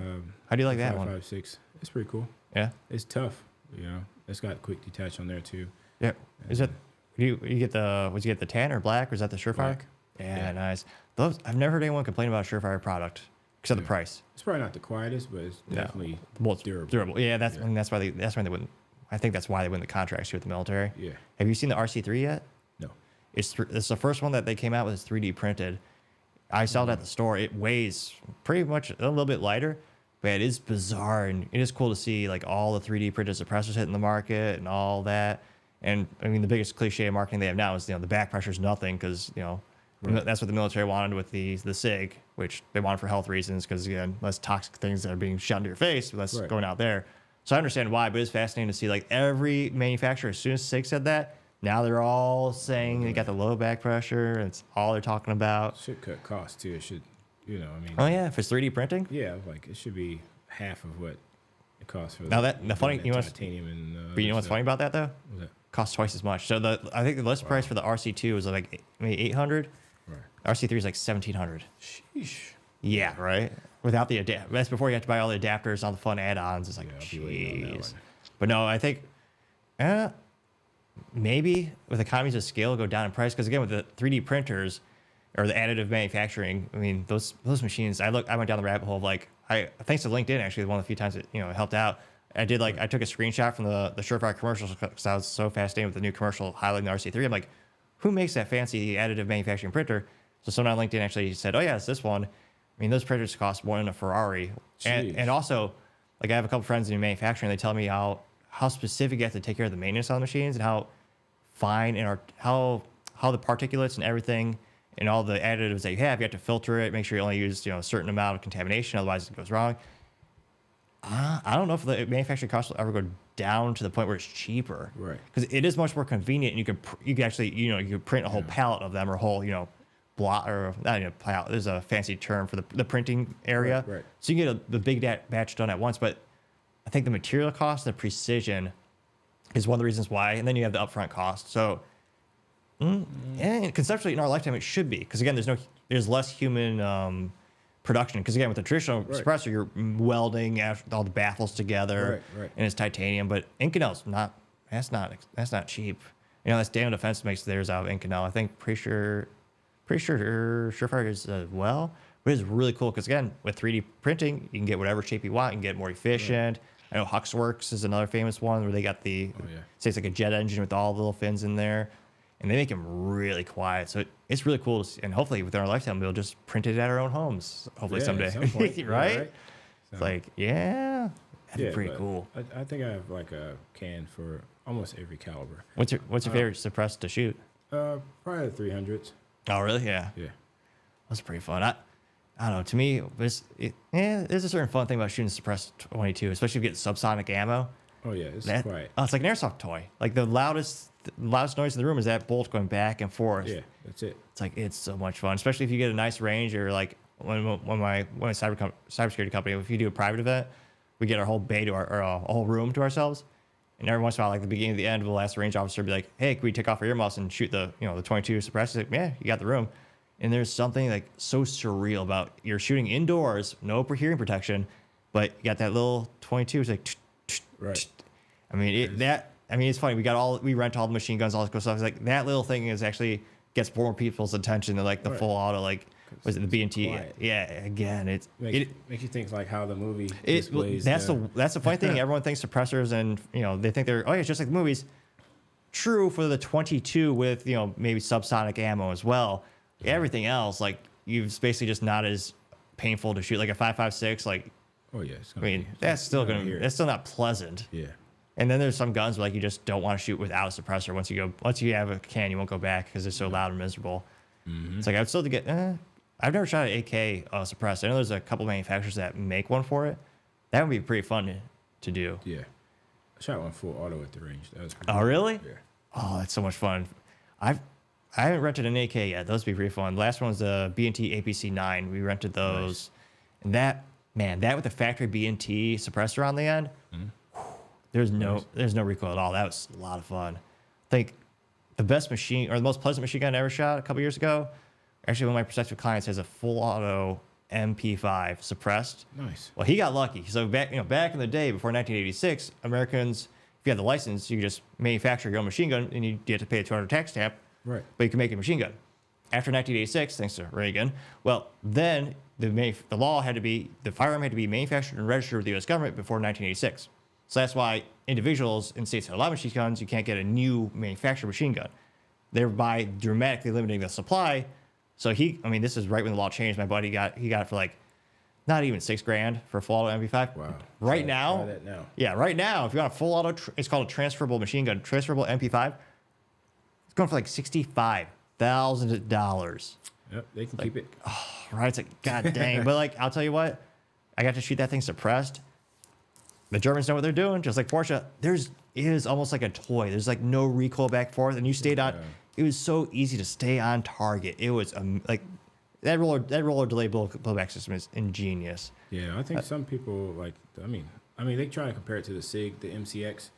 How do you like that one? 5.56. It's pretty cool. Yeah. It's tough. You know, it's got quick detach on there too. Yeah. Is it? You get the? Would you get the tan or black, or is that the Surefire? Black. Yeah, nice. Those I've never heard anyone complain about a Surefire product except the price. It's probably not the quietest, but it's definitely durable. Yeah, that's why they wouldn't. I think that's why they win the contracts here with the military. Yeah. Have you seen the RC3 yet? No. It's the first one that they came out with. Is 3D printed. I saw it at the store. It weighs pretty much a little bit lighter, but it is bizarre, and it is cool to see like all the 3D printed suppressors hitting the market and all that. And I mean, the biggest cliche of marketing they have now is the back pressure is nothing, because that's what the military wanted with the SIG, which they wanted for health reasons, because again, less toxic things that are being shot into your face, less going out there. So I understand why, but it's fascinating to see like every manufacturer, as soon as SIG said that, now they're all saying they got the low back pressure, and it's all they're talking about. Should cut costs too. It should, I mean. Oh yeah, if it's 3D printing. Yeah, like it should be half of what it costs for. Now the funny, titanium and. But you know what's funny about that though? What's that? Costs twice as much. So I think the list price for the RC2 was like maybe 800. Right. RC3 is like 1700. Sheesh. Yeah, right. Without the that's before you have to buy all the adapters, all the fun add-ons. It's like, jeez. But no, I think, maybe with economies of scale, go down in price, because again, with the 3D printers or the additive manufacturing, I mean, those machines. I went down the rabbit hole of like, thanks to LinkedIn, actually, one of the few times it helped out. I took a screenshot from the Surefire commercials, because I was so fascinated with the new commercial highlighting the RC3. I'm like, who makes that fancy additive manufacturing printer? So someone on LinkedIn actually said, oh yeah, it's this one. I mean, those printers cost more than a Ferrari. And also, like, I have a couple friends in manufacturing. They tell me how specific you have to take care of the maintenance on the machines, and how fine and how the particulates and everything and all the additives that you have to filter it, make sure you only use a certain amount of contamination, otherwise it goes wrong. I don't know if the manufacturing cost will ever go down to the point where it's cheaper, right? Because it is much more convenient, and you can actually you can print a whole pallet of them, or a whole block, or not pallet. There's a fancy term for the printing area, right. So you can get the big batch done at once. But I think the material cost, the precision, is one of the reasons why, and then you have the upfront cost. So, and conceptually, in our lifetime, it should be, because again, there's less human production. Because again, with the traditional suppressor, you're welding all the baffles together, right. And it's titanium. But Inconel's not. That's not cheap. That's Daniel Defense makes theirs out of Inconel. I think pretty sure Surefire is as well. But it's really cool, because again, with 3D printing, you can get whatever shape you want. You can get more efficient. I know Huxworks is another famous one where they got say it's like a jet engine with all the little fins in there. and they make them really quiet. So it's really cool. And hopefully within our lifetime, we'll just print it at our own homes. Hopefully someday, at some point, right? So, It's like, that'd be pretty cool. I think I have like a can for almost every caliber. What's your favorite suppressed to shoot? Probably the 300s. Oh, really? Yeah. Yeah. That's pretty fun. I don't know. To me, there's a certain fun thing about shooting suppressed 22, especially if you get subsonic ammo. Oh yeah, it's quiet. Oh, it's like an airsoft toy. Like the loudest noise in the room is that bolt going back and forth. Yeah, that's it. It's like it's so much fun, especially if you get a nice range or like when my cybersecurity company, if you do a private event, we get our whole bay to our whole room to ourselves. And every once in a while, like the beginning of the end, we'll ask the range officer, be like, "Hey, can we take off our earmuffs and shoot the 22 suppressed?" He's like, "Yeah, you got the room." And there's something like so surreal about you're shooting indoors, no hearing protection, but you got that little 22. It's like, right. I mean, it's funny. We rent all the machine guns, all this cool stuff. It's like that little thing gets more people's attention than like the full auto, like was it the B&T? Yeah, again, makes you think like how the movie displays. That's the funny thing. Everyone thinks suppressors and they think it's just like the movies. True for the 22 with maybe subsonic ammo as well. Everything else, like you've basically just not as painful to shoot. Like a 5.56, like that's still not pleasant. Yeah. And then there's some guns where like you just don't want to shoot without a suppressor. Once you have a can, you won't go back because it's so loud and miserable. Mm-hmm. It's like I would still get. I've never shot an AK suppressor. I know there's a couple manufacturers that make one for it. That would be pretty fun to do. Yeah. I shot one full auto at the range. That was pretty cool. Really? Yeah. Oh, that's so much fun. I haven't rented an AK yet. Those would be pretty fun. The last one was the B&T APC-9. We rented those. Nice. And that with the factory B&T suppressor on the end, there's no recoil at all. That was a lot of fun. I think the most pleasant machine gun I ever shot a couple years ago, actually one of my prospective clients has a full auto MP5 suppressed. Nice. Well, he got lucky. So back in the day before 1986, Americans, if you had the license, you could just manufacture your own machine gun and you had to pay a $200 tax stamp. Right. But you can make a machine gun. After 1986, thanks to Reagan, well, then the firearm had to be manufactured and registered with the U.S. government before 1986. So that's why individuals in states that allow machine guns, you can't get a new manufactured machine gun, thereby dramatically limiting the supply. So this is right when the law changed. My buddy got it for like not even $6,000 for a full auto MP5. Wow. Right Try now, that now. Yeah, right now, if you want a full auto, it's called a transferable machine gun, transferable MP5. Going for like $65,000. Yep, they can keep it. Oh, right. It's like, God dang. But like, I'll tell you what, I got to shoot that thing suppressed. The Germans know what they're doing, just like Porsche. It is almost like a toy. There's like no recoil back and forth, and you stayed on. It was so easy to stay on target. It was like that roller delay blowback system is ingenious. Yeah, I think some people like. I mean, they try to compare it to the SIG, the MCX.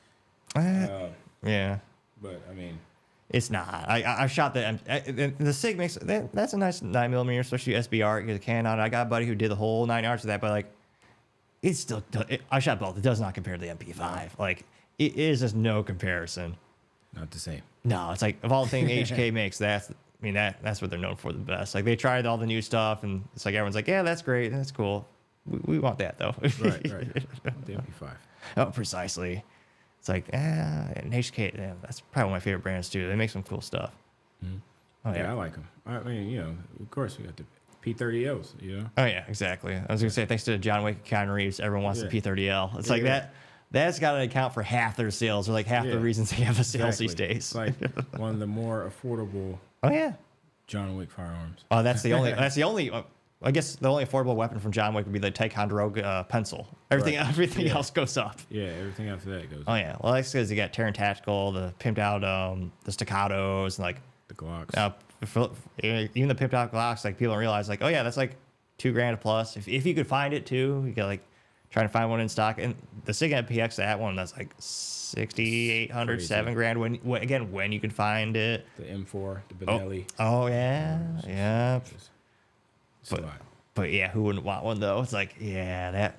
Yeah. But I mean. It's not. I shot the SIG makes that's a nice 9mm, especially SBR. Get a can on it. I got a buddy who did the whole 9 yards of that, but like, it's still. I shot both. It does not compare to the MP5. Like, it is just no comparison. Not the same. No, it's like of all the things HK makes, that's what they're known for the best. Like they tried all the new stuff, and it's like everyone's like, yeah, that's great, that's cool. We want that though. Right. The MP5. Oh, precisely. It's like, and HK, that's probably one of my favorite brands too. They make some cool stuff. Mm-hmm. Oh, yeah, I like them. I mean, of course, we got the P30Ls, Oh, yeah, exactly. I was going to say, thanks to John Wick and Keanu Reeves, everyone wants the P30L. It's like that's got to account for half their sales, or like half the reasons they have a sales these days. It's like one of the more affordable John Wick firearms. Oh, that's the only, I guess the only affordable weapon from John Wick would be the Ticonderoga pencil. Everything else goes up. Yeah, everything after that goes up. Oh, yeah. Well, that's because you got Terran Tactical, the pimped out, the staccatos, and like the Glocks. Even the pimped out Glocks, like people don't realize, like, oh, yeah, that's like $2,000 plus. If you could find it too, you could like try to find one in stock. And the SIG MPX, that one, that's like $6,800, $7,000. When you can find it. The M4, the Benelli. Oh yeah, yeah. But yeah, who wouldn't want one though? It's like, that,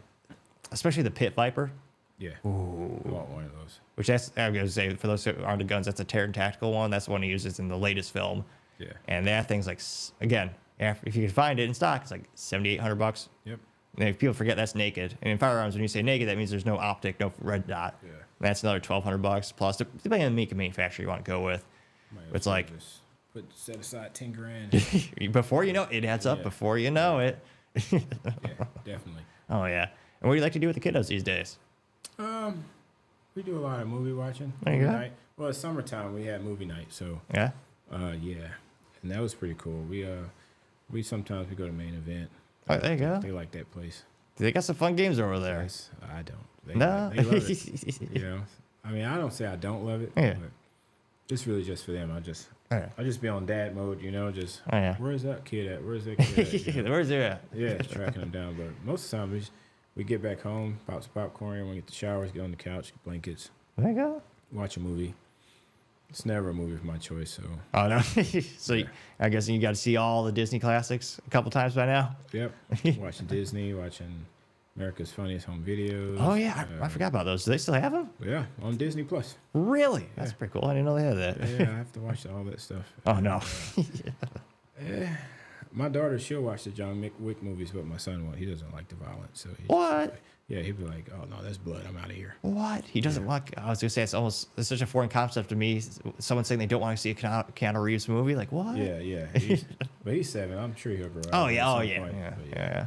especially the Pit Viper. Yeah. Ooh. I want one of those. Which I'm going to say, for those who aren't the guns, that's a Terran Tactical one. That's the one he uses in the latest film. Yeah. And that thing's like, again, if you can find it in stock, it's like $7,800. Yep. And if people forget, that's naked. And in firearms, when you say naked, that means there's no optic, no red dot. Yeah. And that's another $1,200 plus, depending on the manufacturer you want to go with. It's like just set aside 10 grand. before you know it adds up. Yeah. Before you know it. Yeah, definitely. Oh yeah. And what do you like to do with the kiddos these days? We do a lot of movie watching. There you movie go. night. Well, it's summertime. We had movie night, so Yeah. yeah, and that was pretty cool. We sometimes we go to Main Event. Oh, there you go. They like that place. They got some fun games over there. Yes, I don't. They, No. they love it. You know, I mean, I don't say I don't love it. Yeah. But it's really just for them. I just Yeah. be on dad mode. You know, just Oh, yeah. where's that kid at? Where's that kid at? You know? Where's they at? Yeah, tracking them down. But most of the time, we get back home, pop some popcorn, we get the showers, get on the couch, get blankets, There you go. watch a movie. It's never a movie of my choice, so. Oh no. So I guess you got to see all the Disney classics a couple times by now. Yep. Watching Disney, watching America's Funniest Home Videos. Oh yeah, I forgot about those. Do they still have them? Yeah, on Disney Plus. Really? That's pretty cool. I didn't know they had that. Yeah, I have to watch all that stuff. Oh no. My daughter, she'll watch the John Wick movies, but my son won't. He doesn't like the violence. So What? Yeah, he'd be like, "Oh no, that's blood. I'm out of here." What? He doesn't want. I was gonna say it's such a foreign concept to me. Someone saying they don't want to see a Keanu Reeves movie. Like what? Yeah. But he's 7. I'm sure he'll grow up. Oh at yeah. Oh some yeah. point, Yeah. but Yeah.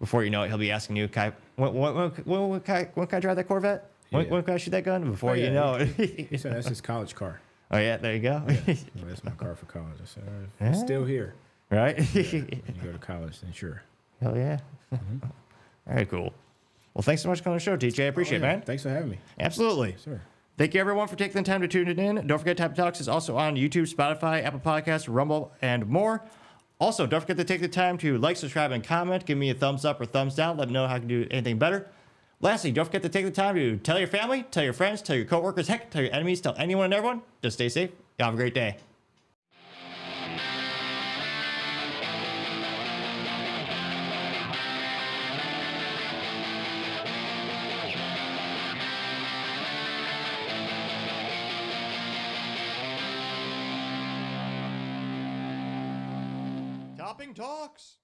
Before you know it, he'll be asking you, "Kai, when can I drive that Corvette? When can I shoot that gun?" Before you know it. He said that's his college car. Oh yeah. There you go. Well, that's my car for college. I said, all right, it's still here. Right. You go to college, then sure. Hell yeah. All right. Cool. Well, thanks so much for coming on the show, TJ. I appreciate it, man. Thanks for having me. Absolutely. Sure. Thank you, everyone, for taking the time to tune it in. Don't forget, Type Talks is also on YouTube, Spotify, Apple Podcasts, Rumble, and more. Also, don't forget to take the time to like, subscribe, and comment. Give me a thumbs up or thumbs down. Let me know how I can do anything better. Lastly, don't forget to take the time to tell your family, tell your friends, tell your coworkers, heck, tell your enemies, tell anyone and everyone. Just stay safe. Y'all have a great day. Topping Talks.